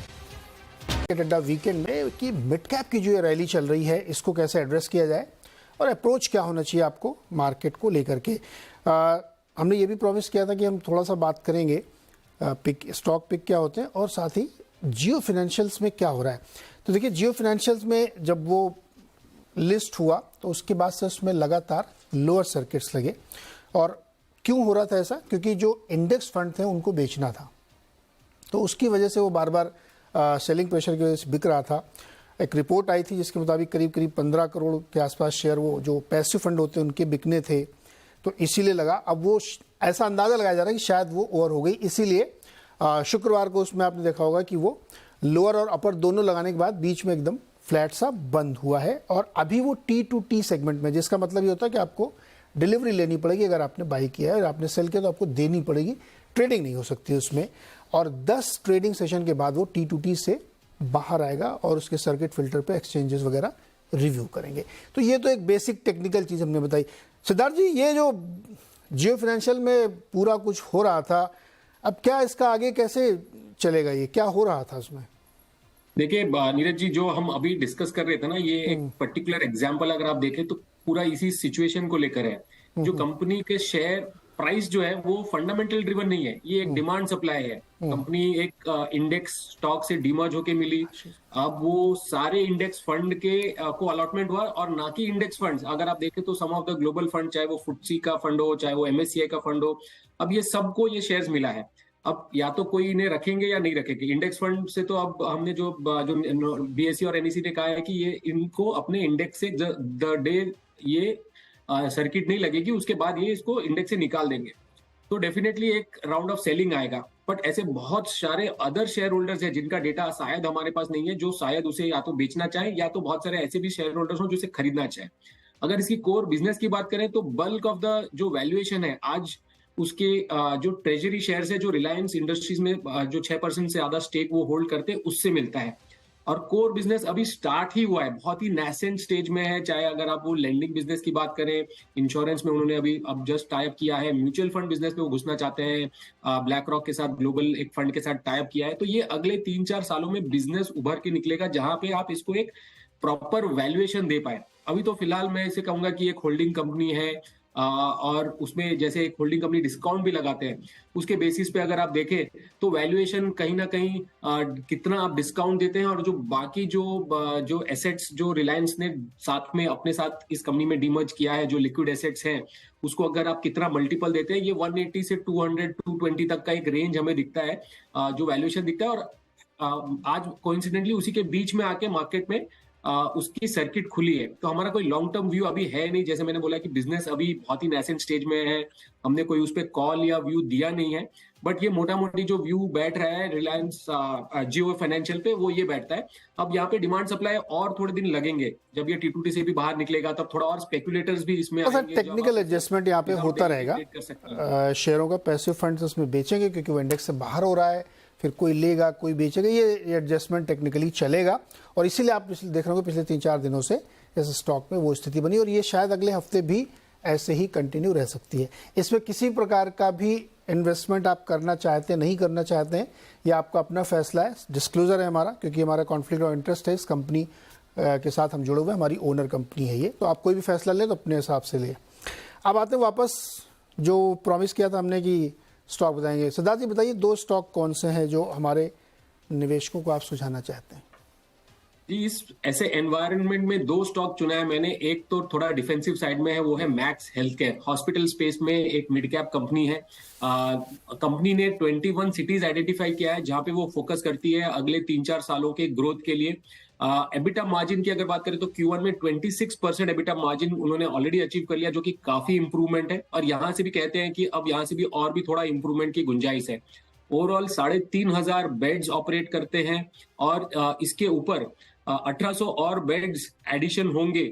अड्डा वीकेंड में कि मिड कैप की जो ये रैली चल रही है इसको कैसे एड्रेस किया जाए और अप्रोच क्या होना चाहिए आपको मार्केट को लेकर के। हमने ये भी प्रॉमिस किया था कि हम थोड़ा सा बात करेंगे स्टॉक पिक क्या होते हैं और साथ ही जियो फाइनेंशियल्स में क्या हो रहा है। तो देखिए जियो फाइनेंशियल्स में जब वो लिस्ट हुआ तो उसके बाद से उसमें लगातार लोअर सर्किट्स लगे। और क्यों हो रहा था ऐसा? क्योंकि जो इंडेक्स फंड थे उनको बेचना था, तो उसकी वजह से वो बार बार सेलिंग प्रेशर की वजह से बिक रहा था। एक रिपोर्ट आई थी जिसके मुताबिक करीब 15 करोड़ के आसपास शेयर वो जो पैसिव फंड होते हैं उनके बिकने थे, तो इसीलिए लगा। अब वो ऐसा अंदाज़ा लगाया जा रहा है कि शायद वो ओवर हो गई, इसीलिए शुक्रवार को उसमें आपने देखा होगा कि वो लोअर और अपर दोनों लगाने के बाद बीच में एकदम फ्लैट सा बंद हुआ है। और अभी वो T2T सेगमेंट में, जिसका मतलब ये होता है कि आपको डिलीवरी लेनी पड़ेगी, अगर आपने बाई किया है और आपने सेल किया तो आपको देनी पड़ेगी, ट्रेडिंग नहीं हो सकती उसमें। और 10 ट्रेडिंग सेशन के बाद वो T2T से बाहर आएगा और उसके सर्किट फिल्टर पे एक्सचेंजेस वगैरह रिव्यू करेंगे। तो ये तो एक बेसिक टेक्निकल चीज़ हमने बताई। सिद्धार्थ जी, ये जो जियो फाइनेंशियल में पूरा कुछ हो रहा था, अब क्या इसका आगे कैसे चलेगा, ये क्या हो रहा था उसमें? देखिए नीरज जी, जो हम अभी डिस्कस कर रहे थे ना, ये एक पर्टिकुलर एग्जांपल अगर आप देखें तो पूरा इसी सिचुएशन को लेकर है। जो कंपनी के शेयर प्राइस जो है वो फंडामेंटल ड्रिवन नहीं है, ये एक डिमांड सप्लाई है। कंपनी एक इंडेक्स स्टॉक से डीमर्ज होके मिली, अब वो सारे इंडेक्स फंड के को अलॉटमेंट हुआ और ना कि इंडेक्स फंड्स। अगर आप देखें तो सम ऑफ द ग्लोबल फंड, चाहे वो FTSE का फंड हो, चाहे वो MSCI का फंड हो, अब ये सबको ये शेयर्स मिला है। अब या तो कोई इन्हें रखेंगे या नहीं रखेंगे। इंडेक्स फंड से तो अब हमने जो BSE और NSE ने कहा है कि ये इनको अपने इंडेक्स से द डे ये सर्किट नहीं लगेगी उसके बाद ये इसको इंडेक्स से निकाल देंगे, तो डेफिनेटली एक राउंड ऑफ सेलिंग आएगा। बट ऐसे बहुत सारे अदर शेयर होल्डर्स हैं जिनका डेटा शायद हमारे पास नहीं है, जो शायद उसे या तो बेचना चाहे या तो बहुत सारे ऐसे भी शेयर होल्डर्स हो जो इसे खरीदना चाहे। अगर इसकी कोर बिजनेस की बात करें तो बल्क ऑफ द जो वैल्यूएशन है आज उसके जो ट्रेजरी शेयर्स है, जो रिलायंस इंडस्ट्रीज में जो 6% से ज्यादा स्टेक वो होल्ड करते हैं, उससे मिलता है। और कोर बिजनेस अभी स्टार्ट ही हुआ है, बहुत ही नेसेंट स्टेज में है। चाहे अगर आप वो लेंडिंग बिजनेस की बात करें, इंश्योरेंस में उन्होंने अब जस्ट टाइप किया है, म्यूचुअल फंड बिजनेस में वो घुसना चाहते हैं, ब्लैक रॉक के साथ ग्लोबल एक फंड के साथ टाइप किया है। तो ये अगले 3-4 सालों में बिजनेस उभर के निकलेगा जहां पे आप इसको एक प्रॉपर वैल्यूएशन दे पाए। अभी तो फिलहाल मैं इसे कहूंगा कि एक होल्डिंग कंपनी है और उसमें जैसे एक होल्डिंग कंपनी डिस्काउंट भी लगाते हैं, उसके बेसिस पे अगर आप देखें तो वैल्यूएशन कहीं ना कहीं कितना आप डिस्काउंट देते हैं और जो बाकी जो एसेट्स जो रिलायंस ने साथ में अपने साथ इस कंपनी में डीमर्ज किया है, जो लिक्विड एसेट्स हैं, उसको अगर आप कितना मल्टीपल देते हैं, ये 180 से 200-220 तक का एक रेंज हमें दिखता है जो वैल्यूएशन दिखता है। और आज कोइंसिडेंटली उसी के बीच में आके मार्केट में उसकी सर्किट खुली है। तो हमारा कोई लॉन्ग टर्म व्यू अभी है नहीं, जैसे मैंने बोला कि बिजनेस अभी बहुत ही नेसेंट स्टेज में है, हमने कोई उस पर कॉल या व्यू दिया नहीं है। बट ये मोटा मोटी जो व्यू बैठ रहा है रिलायंस जियो फाइनेंशियल पे, वो ये बैठता है। अब यहाँ पे डिमांड सप्लाई और थोड़े दिन लगेंगे, जब ये T2T से भी बाहर निकलेगा तब थोड़ा और स्पेकुलेटर्स भी इसमें आएंगे। टेक्निकल एडजस्टमेंट यहाँ पे होता रहेगा, शेयरों का पैसिव फंड्स उसमें बेचेंगे क्योंकि वो इंडेक्स से बाहर हो रहा है, फिर कोई लेगा कोई बेचेगा, ये एडजस्टमेंट टेक्निकली चलेगा। और इसीलिए आप देख रहे हो पिछले 3-4 दिनों से इस स्टॉक में वो स्थिति बनी और ये शायद अगले हफ्ते भी ऐसे ही कंटिन्यू रह सकती है। इसमें किसी प्रकार का भी इन्वेस्टमेंट आप करना चाहते हैं, नहीं करना चाहते हैं, ये आपका अपना फैसला है। डिस्क्लोजर है हमारा, क्योंकि हमारा कॉन्फ्लिक्ट ऑफ इंटरेस्ट है इस कंपनी के साथ हम जुड़े हुए हैं, हमारी ओनर कंपनी है ये। तो आप कोई भी फैसला लें तो अपने हिसाब से ले। अब आते हैं वापस, जो प्रॉमिस किया था हमने कि स्टॉक बताएंगे। सिद्धार्थ जी बताइए, 2 स्टॉक कौन से हैं जो हमारे निवेशकों को आप सुझाना चाहते हैं? जी, इस ऐसे एनवायरनमेंट में 2 स्टॉक चुना है मैंने। एक तो थोड़ा डिफेंसिव साइड में है, वो है max health care. Hospital space में एक मिड कैप कंपनी है। कंपनी ने 21 सिटीज आइडेंटिफाई किया है जहां पे वो फोकस करती है अगले 3-4 सालों के ग्रोथ के लिए। एबिटा मार्जिन की अगर बात करें तो Q1 में 26% एबिटा मार्जिन उन्होंने ऑलरेडी अचीव कर लिया, जो कि काफी इंप्रूवमेंट है। और यहां से भी कहते हैं कि अब यहां से भी और भी थोड़ा इंप्रूवमेंट की गुंजाइश है। ओवरऑल 3,500 बेड्स ऑपरेट करते हैं और इसके ऊपर 1800 और बेड्स एडिशन होंगे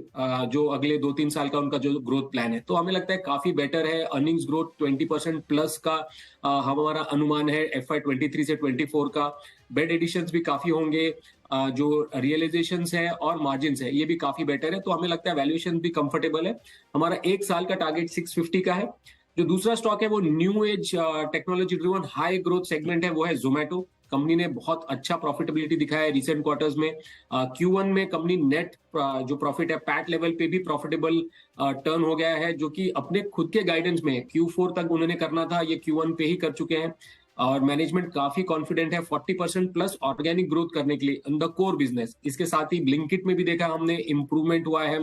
जो अगले 2-3 साल का उनका जो ग्रोथ प्लान है। तो हमें लगता है काफी बेटर है। अर्निंग्स ग्रोथ 20% प्लस का हमारा अनुमान है FY 23 से 24 का। बेड एडिशंस भी काफी होंगे, जो रियलाइजेशंस है और मार्जिन्स है ये भी काफी बेटर है। तो हमें लगता है वैल्यूएशन भी कंफर्टेबल है। हमारा 1 साल का टारगेट 650 का है। जो दूसरा स्टॉक है वो new age technology driven high growth segment है, वो है जोमेटो। कंपनी ने बहुत अच्छा प्रॉफिटेबिलिटी दिखाया है रिसेंट क्वार्टर्स में। Q1 में कंपनी नेट जो प्रॉफिट है पैट लेवल पे भी प्रॉफिटेबल टर्न हो गया है, जो कि अपने खुद के गाइडेंस में Q4 तक उन्होंने करना था, ये Q1 पे ही कर चुके हैं। और मैनेजमेंट काफी कॉन्फिडेंट है 40% प्लस ऑर्गेनिक ग्रोथ करने के लिए इन द कोर बिजनेस। इसके साथ ही ब्लिंकिट में भी देखा हमने इंप्रूवमेंट हुआ है,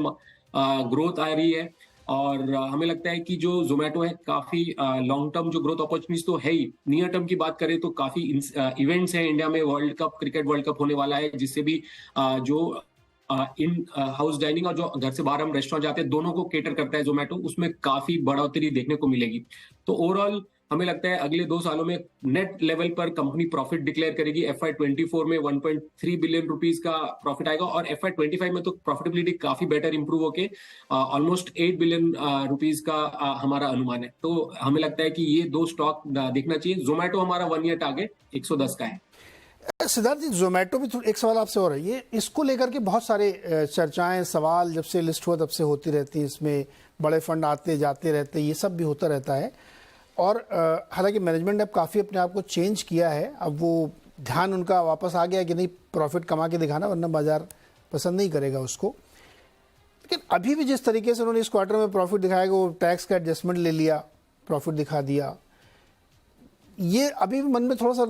ग्रोथ आ रही है। और हमें लगता है कि जो जोमेटो है काफी लॉन्ग टर्म जो ग्रोथ अपॉर्चुनिटीज तो है ही। नियर टर्म की बात करें तो काफी इवेंट्स हैं इंडिया में। World cup, cricket world cup होने वाला है, जिससे भी जो इन हाउस डाइनिंग और जो घर से बाहर हम रेस्टोरेंट जाते हैं दोनों को केटर करता है जोमेटो, उसमें काफी बढ़ोतरी देखने को मिलेगी। तो ओवरऑल हमें लगता है अगले 2 सालों में नेट लेवल पर कंपनी प्रॉफिट डिक्लेयर करेगी। FY 24 में 1.3 बिलियन रुपीस का प्रॉफिट आएगा और FY 25 में तो प्रॉफिटेबिलिटी काफी बेटर इंप्रूव होके ऑलमोस्ट 8 बिलियन रुपीस का हमारा अनुमान है। तो हमें लगता है कि ये 2 स्टॉक देखना चाहिए। जोमेटो हमारा 1 ईयर टारगेट 110 का है। सिद्धार्थ जी, जोमेटो भी एक सवाल आपसे हो रहा है, ये इसको लेकर के बहुत सारे चर्चाएं, सवाल जब से लिस्ट हुआ तब से होती रहती हैं। इसमें बड़े फंड आते जाते रहते हैं, ये सब भी होता रहता है। और हालांकि मैनेजमेंट ने अब काफ़ी अपने आप को चेंज किया है। अब वो ध्यान उनका वापस आ गया कि नहीं, प्रॉफिट कमा के दिखाना, वरना बाजार पसंद नहीं करेगा उसको। लेकिन अभी भी जिस तरीके से उन्होंने इस क्वार्टर में प्रॉफिट दिखाया, वो टैक्स का एडजस्टमेंट ले लिया, प्रॉफिट दिखा दिया, ये अभी भी मन में थोड़ा सा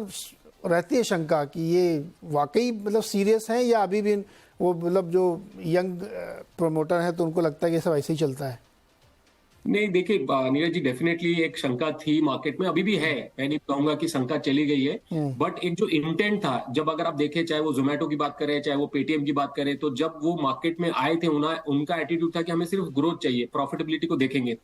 रहती है शंका कि ये वाकई मतलब सीरियस है, या अभी भी वो मतलब जो यंग प्रोमोटर हैं तो उनको लगता है कि सब ऐसे ही चलता है। नहीं, देखिए नीरज जी, डेफिनेटली एक शंका थी मार्केट में, अभी भी है। मैं नहीं कहूंगा कि शंका चली गई है, बट एक जो इंटेंट था, जब अगर आप देखें, चाहे वो जोमेटो की बात करें, चाहे वो पेटीएम की बात करें, तो जब वो मार्केट में आए थे उनका एटीट्यूड था कि हमें सिर्फ ग्रोथ चाहिए, प्रॉफिटेबिलिटी को देखेंगे।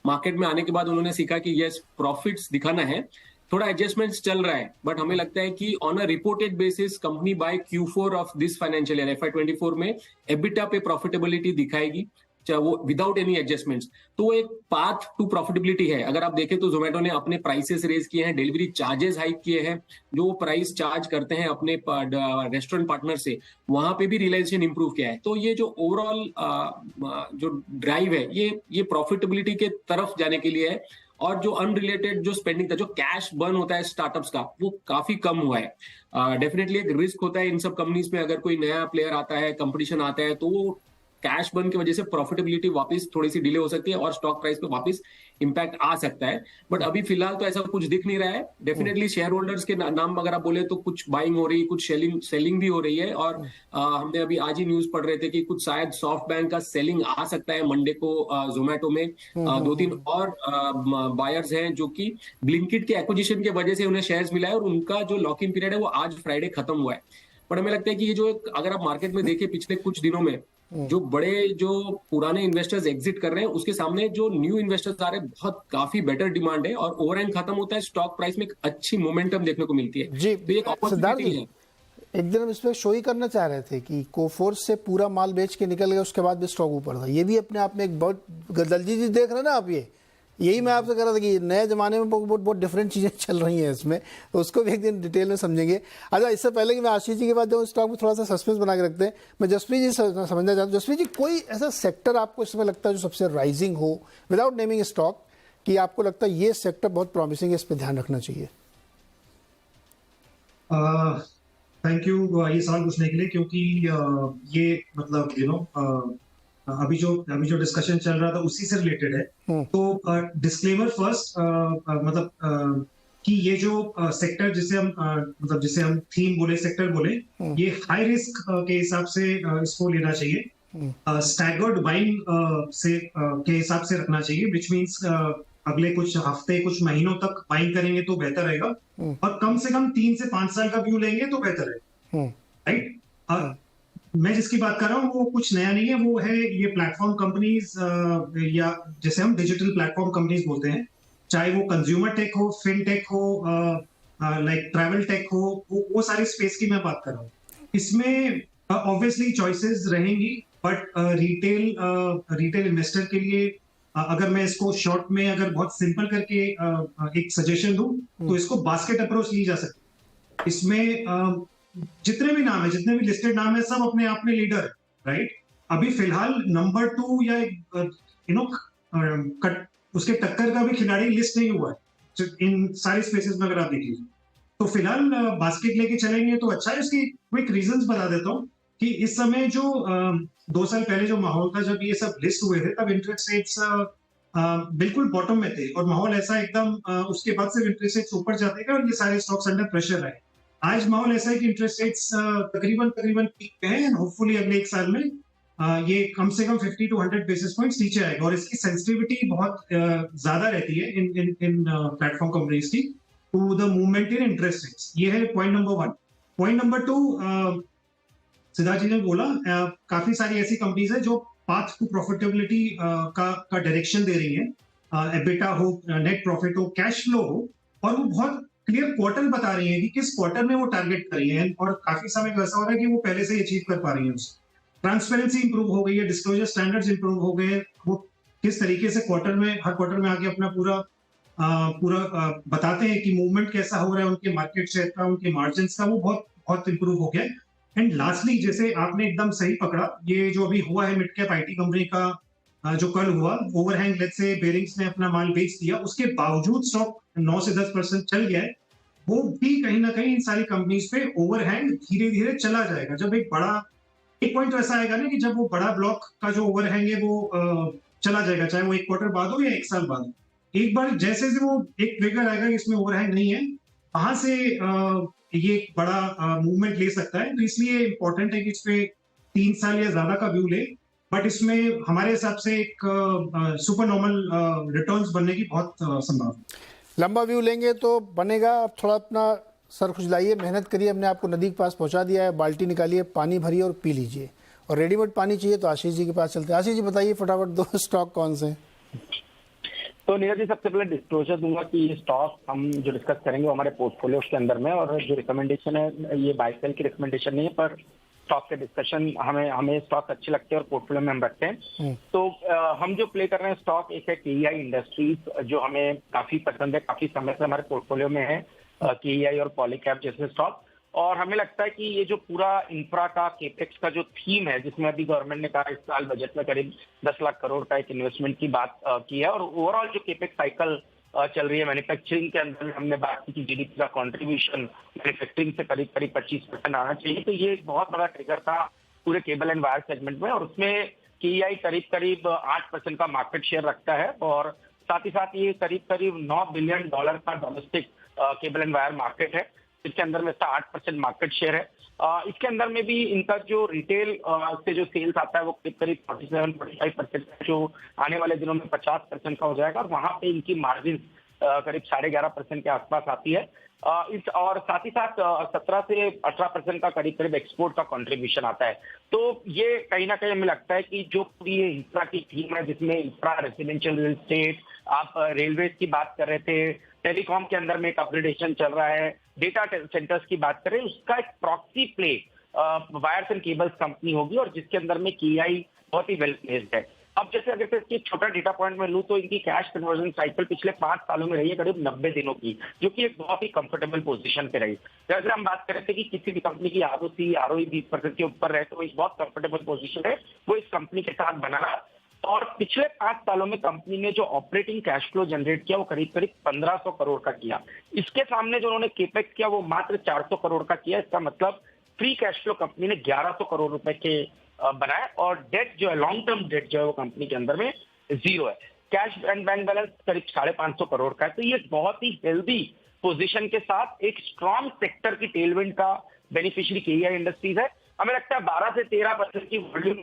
मार्केट में आने के बाद उन्होंने सीखा कि यस, प्रॉफिट्स दिखाना है, थोड़ा एडजस्टमेंट्स चल रहा है, बट हमें लगता है कि on a reported basis company by Q4 of this financial year FY 24 में एबिटा पे प्रॉफिटेबिलिटी दिखाएगी, चाहे वो विदाउट एनी एडजस्टमेंट्स। तो वो एक पाथ टू प्रॉफिटेबिलिटी है। अगर आप देखें तो जोमेटो ने अपने प्राइसेस रेज किए हैं, डिलीवरी चार्जेस हाइक किए हैं, जो वो प्राइस चार्ज करते हैं अपने रेस्टोरेंट पार्टनर से, वहां पे भी रियलाइजेशन इंप्रूव किया है। तो ये जो ओवरऑल जो ड्राइव है, ये प्रॉफिटेबिलिटी के तरफ जाने के लिए है। और जो अनरिलेटेड जो स्पेंडिंग था, जो कैश बर्न होता है स्टार्टअप्स का, वो काफी कम हुआ है। डेफिनेटली एक रिस्क होता है इन सब कंपनीज में, अगर कोई नया प्लेयर आता है, कंपटीशन आता है, तो वो कैश बर्न की वजह से प्रॉफिटेबिलिटी वापस थोड़ी सी डिले हो सकती है और स्टॉक प्राइस पे वापस इंपैक्ट आ सकता है। बट अभी फिलहाल तो ऐसा कुछ दिख नहीं रहा है। डेफिनेटली शेयर होल्डर्स के नाम अगर आप बोले तो कुछ बाइंग हो रही है, कुछ सेलिंग भी हो रही है। और हमने अभी आज ही न्यूज पढ़ रहे थे कि कुछ शायद सॉफ्ट बैंक का सेलिंग आ सकता है मंडे को जोमेटो में। 2-3 और बायर्स हैं जो कि ब्लिंकिट के एक्विजिशन की वजह से उन्हें शेयर्स मिला है, और उनका जो लॉक इन पीरियड है वो आज फ्राइडे खत्म हुआ है। पर हमें लगता है कि ये जो अगर आप मार्केट में देखें पिछले कुछ दिनों में जो बड़े जो पुराने इन्वेस्टर्स एग्जिट कर रहे हैं, उसके सामने जो न्यू इन्वेस्टर्स आ रहे हैं, बहुत काफी बेटर डिमांड है और ओवरहैंग खत्म होता है, स्टॉक प्राइस में एक अच्छी मोमेंटम देखने को मिलती है। जी, तो एक अपॉर्चुनिटी है। एक दिन हम इसमें शो ही करना चाह रहे थे कि कोफोर्स से पूरा माल बेच के निकल गया, उसके बाद भी स्टॉक ऊपर था। ये भी अपने आप में एक बहुत दलजी जी देख रहे हैं ना आप, ये यही मैं आपसे कह रहा था कि नए ज़माने में बहुत डिफरेंट चीज़ें चल रही हैं इसमें, तो उसको भी एक दिन डिटेल में समझेंगे। अच्छा, इससे पहले कि मैं आशीष जी के बाद जो स्टॉक में थोड़ा सा सस्पेंस बना के रखते हैं, मैं जसप्रीत जी समझना चाहता हूँ। जसप्रीत जी, कोई ऐसा सेक्टर आपको इसमें लगता है जो सबसे राइजिंग हो, विदाउट नेमिंग स्टॉक, कि आपको लगता है ये सेक्टर बहुत प्रॉमिसिंग है, इस पर ध्यान रखना चाहिए? थैंक यू ये सवाल पूछने के लिए, क्योंकि ये मतलब अभी जो डिस्कशन चल रहा था उसी से रिलेटेड है। तो डिस्क्लेमर फर्स्ट, मतलब कि ये जो सेक्टर जिसे हम थीम बोले, सेक्टर बोले, ये हाई रिस्क के हिसाब से इसको लेना चाहिए, स्टैगर्ड बाइंग के हिसाब से रखना चाहिए, विच मीन्स अगले कुछ हफ्ते कुछ महीनों तक बाइंग करेंगे तो बेहतर रहेगा, और कम से कम 3 से 5 साल का व्यू लेंगे तो बेहतर है, राइट। मैं जिसकी बात कर रहा हूँ वो कुछ नया नहीं है, वो है ये प्लेटफॉर्म कंपनीज, या जैसे हम डिजिटल प्लेटफॉर्म कंपनीज बोलते हैं, चाहे वो कंज्यूमर टेक हो, फिनटेक हो, लाइक ट्रैवल टेक हो, वो सारी स्पेस की मैं बात कर रहा हूँ। इसमें ऑब्वियसली चॉइसेस रहेंगी, बट रिटेल इन्वेस्टर के लिए अगर मैं इसको शॉर्ट में अगर बहुत सिंपल करके एक सजेशन दूं, तो इसको बास्केट अप्रोच ली जा सकती है। इसमें जितने भी नाम है, जितने भी लिस्टेड नाम है, सब अपने आप में लीडर है, राइट। अभी फिलहाल नंबर 2 या उसके टक्कर का भी खिलाड़ी लिस्ट नहीं हुआ है इन सारी स्पेसेस में, अगर आप देखिए तो फिलहाल बास्केट लेके चलेंगे तो अच्छा है। उसकी क्विक रीजंस बता देता हूँ कि इस समय जो 2 साल पहले जो माहौल था, जब ये सब लिस्ट हुए थे, तब इंटरेस्ट रेट्स बिल्कुल बॉटम में थे, और माहौल ऐसा एकदम उसके बाद से इंटरेस्ट रेट्स ऊपर जाते गए और ये सारे स्टॉक्स अंडर प्रेशर आए। आज माहौल ऐसा है कि इंटरेस्ट रेट्स तकरीबन पीक पे हैं, होपफुली अगले 1 साल में ये कम से कम 50 to 100 बेसिस पॉइंट्स नीचे आएगा, और इसकी सेंसिटिविटी बहुत ज्यादा रहती है इन प्लेटफॉर्म कंपनीज की to the movement in interest rates. ये है point number 1। Point number 2, Siddharth ji ने बोला, काफी सारी ऐसी कंपनीज है जो पाथ टू प्रॉफिटेबिलिटी का डायरेक्शन दे रही है, एबिटा हो, नेट प्रॉफिट हो, कैश फ्लो हो, और वो बहुत क्लियर क्वार्टर बता रही है कि किस क्वार्टर में वो टारगेट कर रही है, और काफी समय का ऐसा हो रहा है कि वो पहले से ही अचीव कर पा रही है। ट्रांसपेरेंसी इंप्रूव हो गई है, डिस्क्लोजर स्टैंडर्ड्स इंप्रूव हो गए, वो किस तरीके से हर क्वार्टर में आके अपना पूरा बताते हैं कि मूवमेंट कैसा हो रहा है उनके मार्केट शेयर का, उनके मार्जिन का, वो बहुत बहुत इंप्रूव हो गया है। एंड लास्टली, जैसे आपने एकदम सही पकड़ा, ये जो अभी हुआ है मिड कैप आईटी कंपनी का जो कल हुआ ओवरहैंग, लेट्स से बेरिंग्स ने अपना माल बेच दिया, उसके बावजूद स्टॉक 9 से 10% चल गया है। वो भी कहीं ना कहीं इन सारी कंपनीज पे ओवरहैंग धीरे धीरे चला जाएगा। जब एक पॉइंट तो ऐसा आएगा ना कि जब वो बड़ा ब्लॉक का जो ओवरहैंग है वो चला जाएगा, चाहे वो 1 क्वार्टर बाद हो या 1 साल बाद। एक बार जैसे वो एक ट्रिगर आएगा कि इसमें ओवरहैंग नहीं है, वहां से ये एक बड़ा मूवमेंट ले सकता है। तो इसलिए इंपॉर्टेंट है कि इस पे 3 साल या ज्यादा का व्यू ले, बट इसमें हमारे हिसाब से एक सुपर नॉर्मल रिटर्न्स बनने की बहुत संभावना। लंबा व्यू लेंगे तो बनेगा। अब थोड़ा अपना सर खुजलाइए, मेहनत करिए, हमने आपको नदी के पास पहुंचा दिया है, बाल्टी निकालिए, पानी भरिए और पी लीजिए। और रेडीमेड पानी चाहिए तो आशीष जी के पास चलते हैं। आशीष जी बताइए फटाफट 2 स्टॉक कौन से हैं? तो नीरज जी, सबसे पहले डिस्क्लोजर दूंगा कि ये स्टॉक हम जो डिस्कस करेंगे वो हमारे पोर्टफोलियो के अंदर में, और जो रिकमेंडेशन है ये बाय सेल की रिकमेंडेशन नहीं है, पर स्टॉक के डिस्कशन हमें स्टॉक अच्छे लगते हैं और पोर्टफोलियो में हम रखते हैं। तो हम जो प्ले कर रहे हैं स्टॉक, एक है केईआई इंडस्ट्रीज, जो हमें काफी पसंद है, काफी समय से हमारे पोर्टफोलियो में है, केईआई और पॉलीकैप जैसे स्टॉक। और हमें लगता है कि ये जो पूरा इंफ्रा का केपेक्स का जो थीम है, जिसमें अभी गवर्नमेंट ने कहा इस साल बजट में करीब 10 लाख करोड़ का एक इन्वेस्टमेंट की बात की है, और ओवरऑल जो केपेक्स साइकिल चल रही है मैन्युफैक्चरिंग के अंदर, हमने बात की कि जीडीपी का कंट्रीब्यूशन मैन्युफैक्चरिंग से करीब 25% आना चाहिए। तो ये एक बहुत बड़ा ट्रिगर था पूरे केबल एंड वायर सेगमेंट में, और उसमें केईआई करीब 8% का मार्केट शेयर रखता है, और साथ ही साथ ये करीब $9 बिलियन का domestic cable and wire market है, इसके अंदर में इसका 8% मार्केट शेयर है। इसके अंदर में भी इनका जो रिटेल से जो सेल्स आता है वो करीब 47-45%, जो आने वाले दिनों में 50% का हो जाएगा, और वहां पे इनकी मार्जिन करीब 11.5% के आसपास आती है। और साथ ही साथ 17 से 18% का करीब एक्सपोर्ट का कंट्रीब्यूशन आता है। तो ये कहीं ना कहीं हमें लगता है कि जो पूरी इंफ्रा की थीम है, जिसमें इंफ्रा, रेजिडेंशियल रियल एस्टेट, आप रेलवेज की बात कर रहे थे, टेलीकॉम के अंदर में एक अपग्रेडेशन चल रहा है, डेटा सेंटर्स की बात करें, उसका एक proxy play wires and cables company होगी, और जिसके अंदर में केईआई बहुत ही वेल प्लेस्ड है। अब जैसे अगर इसकी छोटा डेटा पॉइंट में लूं तो इनकी कैश कन्वर्जन साइकिल पिछले 5 सालों में रही है करीब 90 दिनों की, जो कि एक बहुत ही कंफर्टेबल पोजीशन पे रही। जैसे हम बात कर रहे थे कि किसी भी कंपनी की आरओई 20% के ऊपर रहे तो एक बहुत कंफर्टेबल पोजीशन है, वो इस कंपनी के साथ बना रहा। और पिछले 5 सालों में कंपनी ने जो ऑपरेटिंग कैश फ्लो जनरेट किया वो करीब करीब 1500 करोड़ का किया। इसके सामने जो उन्होंने केपेक्स किया वो मात्र 400 करोड़ का किया। इसका मतलब फ्री कैश फ्लो कंपनी ने 1100 करोड़ रुपए के बनाए, और डेट जो है, लॉन्ग टर्म डेट जो है वो कंपनी के अंदर में 0 है। कैश एंड बैंक बैलेंस करीब 550 करोड़ का है। तो ये बहुत ही हेल्दी पोजीशन के साथ एक स्ट्रॉन्ग सेक्टर की टेलविंड का बेनिफिशियरी केईआई इंडस्ट्रीज है। हमें लगता है 12 से 13% की वॉल्यूम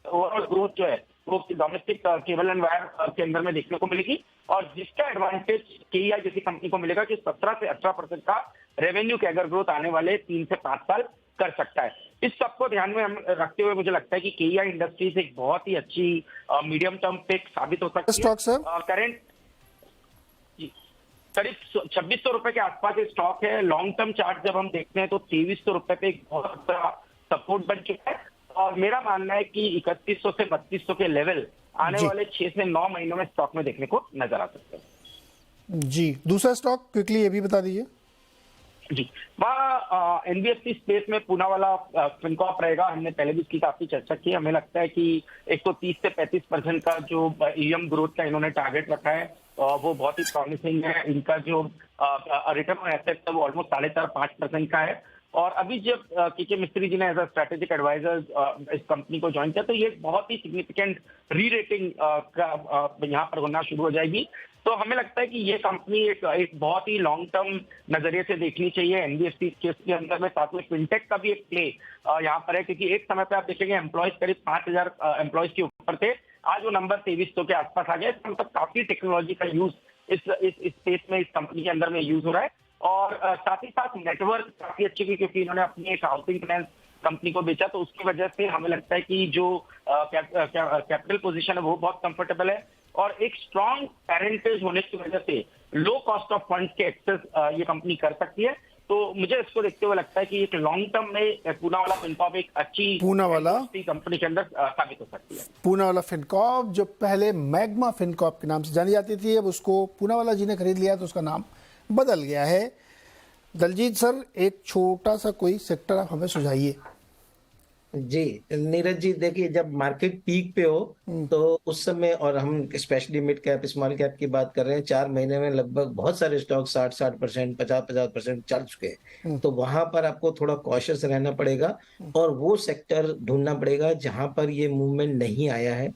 ओवरऑल ग्रोथ जो है वो डोमेस्टिक केबल एंड वायर के अंदर में देखने को मिलेगी, और जिसका एडवांटेज केईआई जैसी कंपनी को मिलेगा कि 17 से 18% का रेवेन्यू कैगर ग्रोथ आने वाले 3 से 5 साल कर सकता है। इस सबको ध्यान में रखते हुए मुझे लगता है कि केईआई इंडस्ट्रीज एक बहुत ही अच्छी मीडियम टर्म पिक साबित हो सकती है। स्टॉक सर करेंट करीब 2600 रुपए के आसपास ये स्टॉक है। लॉन्ग टर्म चार्ट जब हम देखते हैं तो 2300 रुपए पे एक बहुत बड़ा सपोर्ट बन चुका है, और मेरा मानना है कि 3100 से 3200 के लेवल आने वाले 6 से 9 महीनों में स्टॉक में देखने को नजर आ सकते हैं। जी, दूसरा स्टॉक क्विकली ये भी बता दीजिए। जी, वहाँ एनबीएफसी स्पेस में पूना वाला फिनकॉर्प रहेगा। हमने पहले भी इसकी काफी चर्चा की। हमें लगता है कि 130 से 35% का जो ईएम ग्रोथ का इन्होंने टारगेट रखा है वो बहुत ही प्रॉमिसिंग है। इनका जो रिटर्न ऑन एसेट है वो ऑलमोस्ट 4.5-5% का है। और अभी जब के मिस्त्री जी ने एज अ स्ट्रेटेजिक एडवाइजर इस कंपनी को ज्वाइन किया तो ये बहुत ही सिग्निफिकेंट री रेटिंग का यहाँ पर होना शुरू हो जाएगी। तो हमें लगता है कि ये कंपनी एक बहुत ही लॉन्ग टर्म नजरिए से देखनी चाहिए एनबीएफसी केस के अंदर में। साथ में फिनटेक का भी एक प्ले यहाँ पर है, क्योंकि एक समय पे आप देखेंगे एम्प्लॉयज करीब 5000 एम्प्लॉयज के ऊपर थे, आज वो नंबर 2300 के आसपास आ गया। इसका मतलब काफी टेक्नोलॉजी का यूज इस स्पेस में, इस कंपनी के अंदर में यूज हो रहा है। और साथ ही साथ नेटवर्क काफी अच्छी की, क्योंकि इन्होंने अपनी एक हाउसिंग फाइनेंस कंपनी को बेचा, तो उसकी वजह से हमें लगता है कि जो कैपिटल पोजीशन है वो बहुत कंफर्टेबल है, और एक स्ट्रॉन्ग पेरेंटेज होने की वजह से लो कॉस्ट ऑफ फंड्स के एक्सेस ये कंपनी कर सकती है। तो मुझे इसको देखते हुए लगता है कि एक लॉन्ग टर्म में पूना वाला फिनकॉर्प एक अच्छी पूना वाला कंपनी के अंदर साबित हो सकती है। पूना वाला फिनकॉर्प जो पहले मैग्मा फिनकॉर्प के नाम से जानी जाती थी, अब उसको पूना वाला जी ने खरीद लिया तो उसका नाम बदल गया है। दलजीत सर, एक छोटा सा कोई सेक्टर आप हमें सुझाइए। जी नीरज जी, देखिए जब मार्केट पीक पे हो तो उस समय, और हम specially mid cap small cap की बात कर रहे हैं, 4 महीने में लगभग बहुत सारे स्टॉक 60% 50% चल चुके हैं। तो वहां पर आपको थोड़ा कॉशियस रहना पड़ेगा और वो सेक्टर ढूंढना पड़ेगा जहां पर ये मूवमेंट नहीं आया है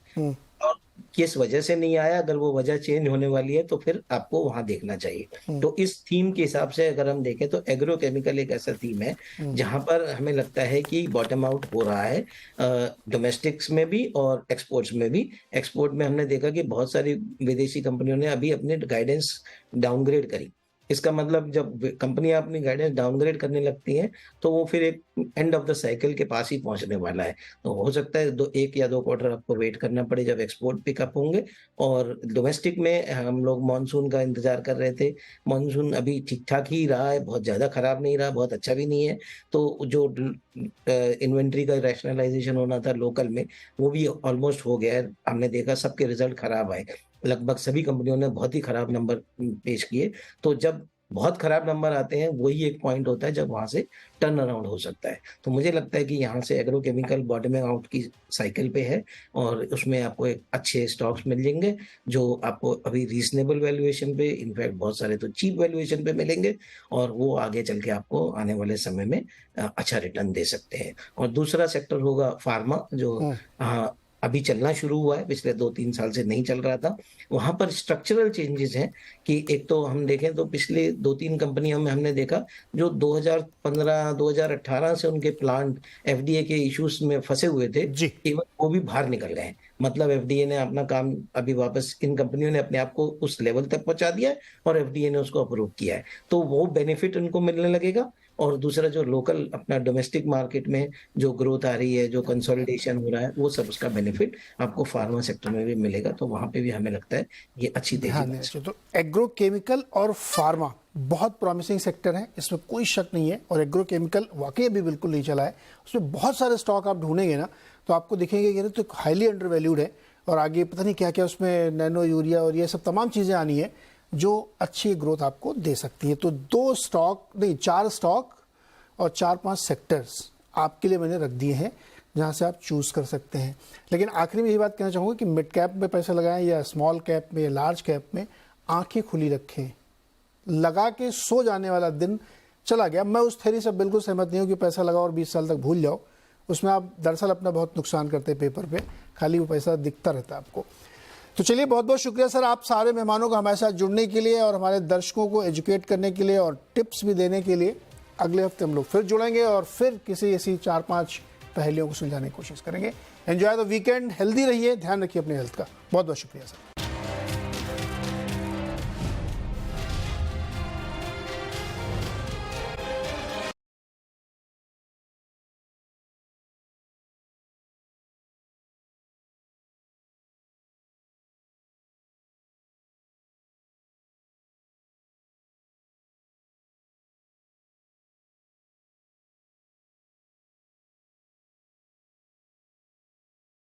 और किस वजह से नहीं आया। अगर वो वजह चेंज होने वाली है तो फिर आपको वहां देखना चाहिए। तो इस थीम के हिसाब से अगर हम देखें तो एग्रोकेमिकल एक ऐसा थीम है जहां पर हमें लगता है कि बॉटम आउट हो रहा है, डोमेस्टिक्स में भी और एक्सपोर्ट्स में भी। एक्सपोर्ट में हमने देखा कि बहुत सारी विदेशी कंपनियों ने अभी अपने गाइडेंस डाउनग्रेड करी। इसका मतलब जब कंपनियां अपनी गाइडेंस डाउनग्रेड करने लगती हैं तो वो फिर एक एंड ऑफ द साइकिल के पास ही पहुंचने वाला है। तो हो सकता है 1 या 2 क्वार्टर आपको वेट करना पड़े जब एक्सपोर्ट पिकअप होंगे। और डोमेस्टिक में हम लोग मानसून का इंतजार कर रहे थे। मानसून अभी ठीक ठाक ही रहा है, बहुत ज्यादा खराब नहीं रहा, बहुत अच्छा भी नहीं है। तो जो इन्वेंट्री का रैशनलाइजेशन होना था लोकल में, वो भी ऑलमोस्ट हो गया है। हमने देखा सबके रिजल्ट खराब आए, लगभग सभी कंपनियों ने बहुत ही खराब नंबर पेश किए। तो जब बहुत खराब नंबर आते हैं वही एक पॉइंट होता है जब वहां से टर्न अराउंड हो सकता है। तो मुझे लगता है कि यहाँ से एग्रोकेमिकल बॉटमिंग आउट की साइकिल पे है और उसमें आपको एक अच्छे स्टॉक्स मिल जाएंगे जो आपको अभी रीजनेबल वैल्यूएशन पे, इनफैक्ट बहुत सारे तो चीप वैल्यूएशन पे मिलेंगे, और वो आगे चल के आपको आने वाले समय में अच्छा रिटर्न दे सकते हैं। और दूसरा सेक्टर होगा फार्मा, जो अभी चलना शुरू हुआ है, पिछले 2-3 साल से नहीं चल रहा था। वहां पर स्ट्रक्चरल चेंजेस हैं कि एक तो हम देखें तो पिछले 2-3 कंपनियों में हमने देखा जो 2015-2018 से उनके प्लांट एफडीए के इश्यूज में फंसे हुए थे, इवन वो भी बाहर निकल गए हैं। मतलब एफडीए ने अपना काम अभी वापस, इन कंपनियों ने अपने आप को उस लेवल तक पहुंचा दिया है और एफडीए ने उसको अप्रूव किया है, तो वो बेनिफिट उनको मिलने लगेगा। और दूसरा जो लोकल अपना डोमेस्टिक मार्केट में जो ग्रोथ आ रही है, जो कंसोलिडेशन हो रहा है, वो सब उसका बेनिफिट आपको फार्मा सेक्टर में भी मिलेगा। तो वहां पे भी हमें लगता है ये अच्छी तेजी। तो एग्रोकेमिकल और फार्मा बहुत प्रॉमिसिंग सेक्टर है, इसमें कोई शक नहीं है। और एग्रोकेमिकल वाकई भी बिल्कुल नहीं चला है, उसमें बहुत सारे स्टॉक आप ढूंढेंगे ना तो आपको दिखेंगे कि तो हाईली अंडर वैल्यूड है, और आगे पता नहीं क्या क्या उसमें नैनो यूरिया और ये सब तमाम चीज़ें आनी है जो अच्छी ग्रोथ आपको दे सकती है। तो 4 स्टॉक और 4-5 सेक्टर्स आपके लिए मैंने रख दिए हैं जहां से आप चूज़ कर सकते हैं। लेकिन आखिरी में यही बात कहना चाहूँगा कि मिड कैप में पैसा लगाएं या स्मॉल कैप में या लार्ज कैप में, आंखें खुली रखें। लगा के सो जाने वाला दिन चला गया। मैं उस थ्योरी से बिल्कुल सहमत नहीं हूँ कि पैसा लगाओ और 20 साल तक भूल जाओ। उसमें आप दरअसल अपना बहुत नुकसान करते हैं पेपर पे, खाली वो पैसा दिखता रहता है आपको। तो चलिए, बहुत बहुत शुक्रिया सर आप सारे मेहमानों का हमारे साथ जुड़ने के लिए और हमारे दर्शकों को एजुकेट करने के लिए और टिप्स भी देने के लिए। अगले हफ्ते हम लोग फिर जुड़ेंगे और फिर किसी ऐसी 4-5 पहेलियों को सुलझाने की कोशिश करेंगे। एंजॉय द वीकेंड, हेल्दी रहिए, ध्यान रखिए अपने हेल्थ का। बहुत बहुत शुक्रिया सर।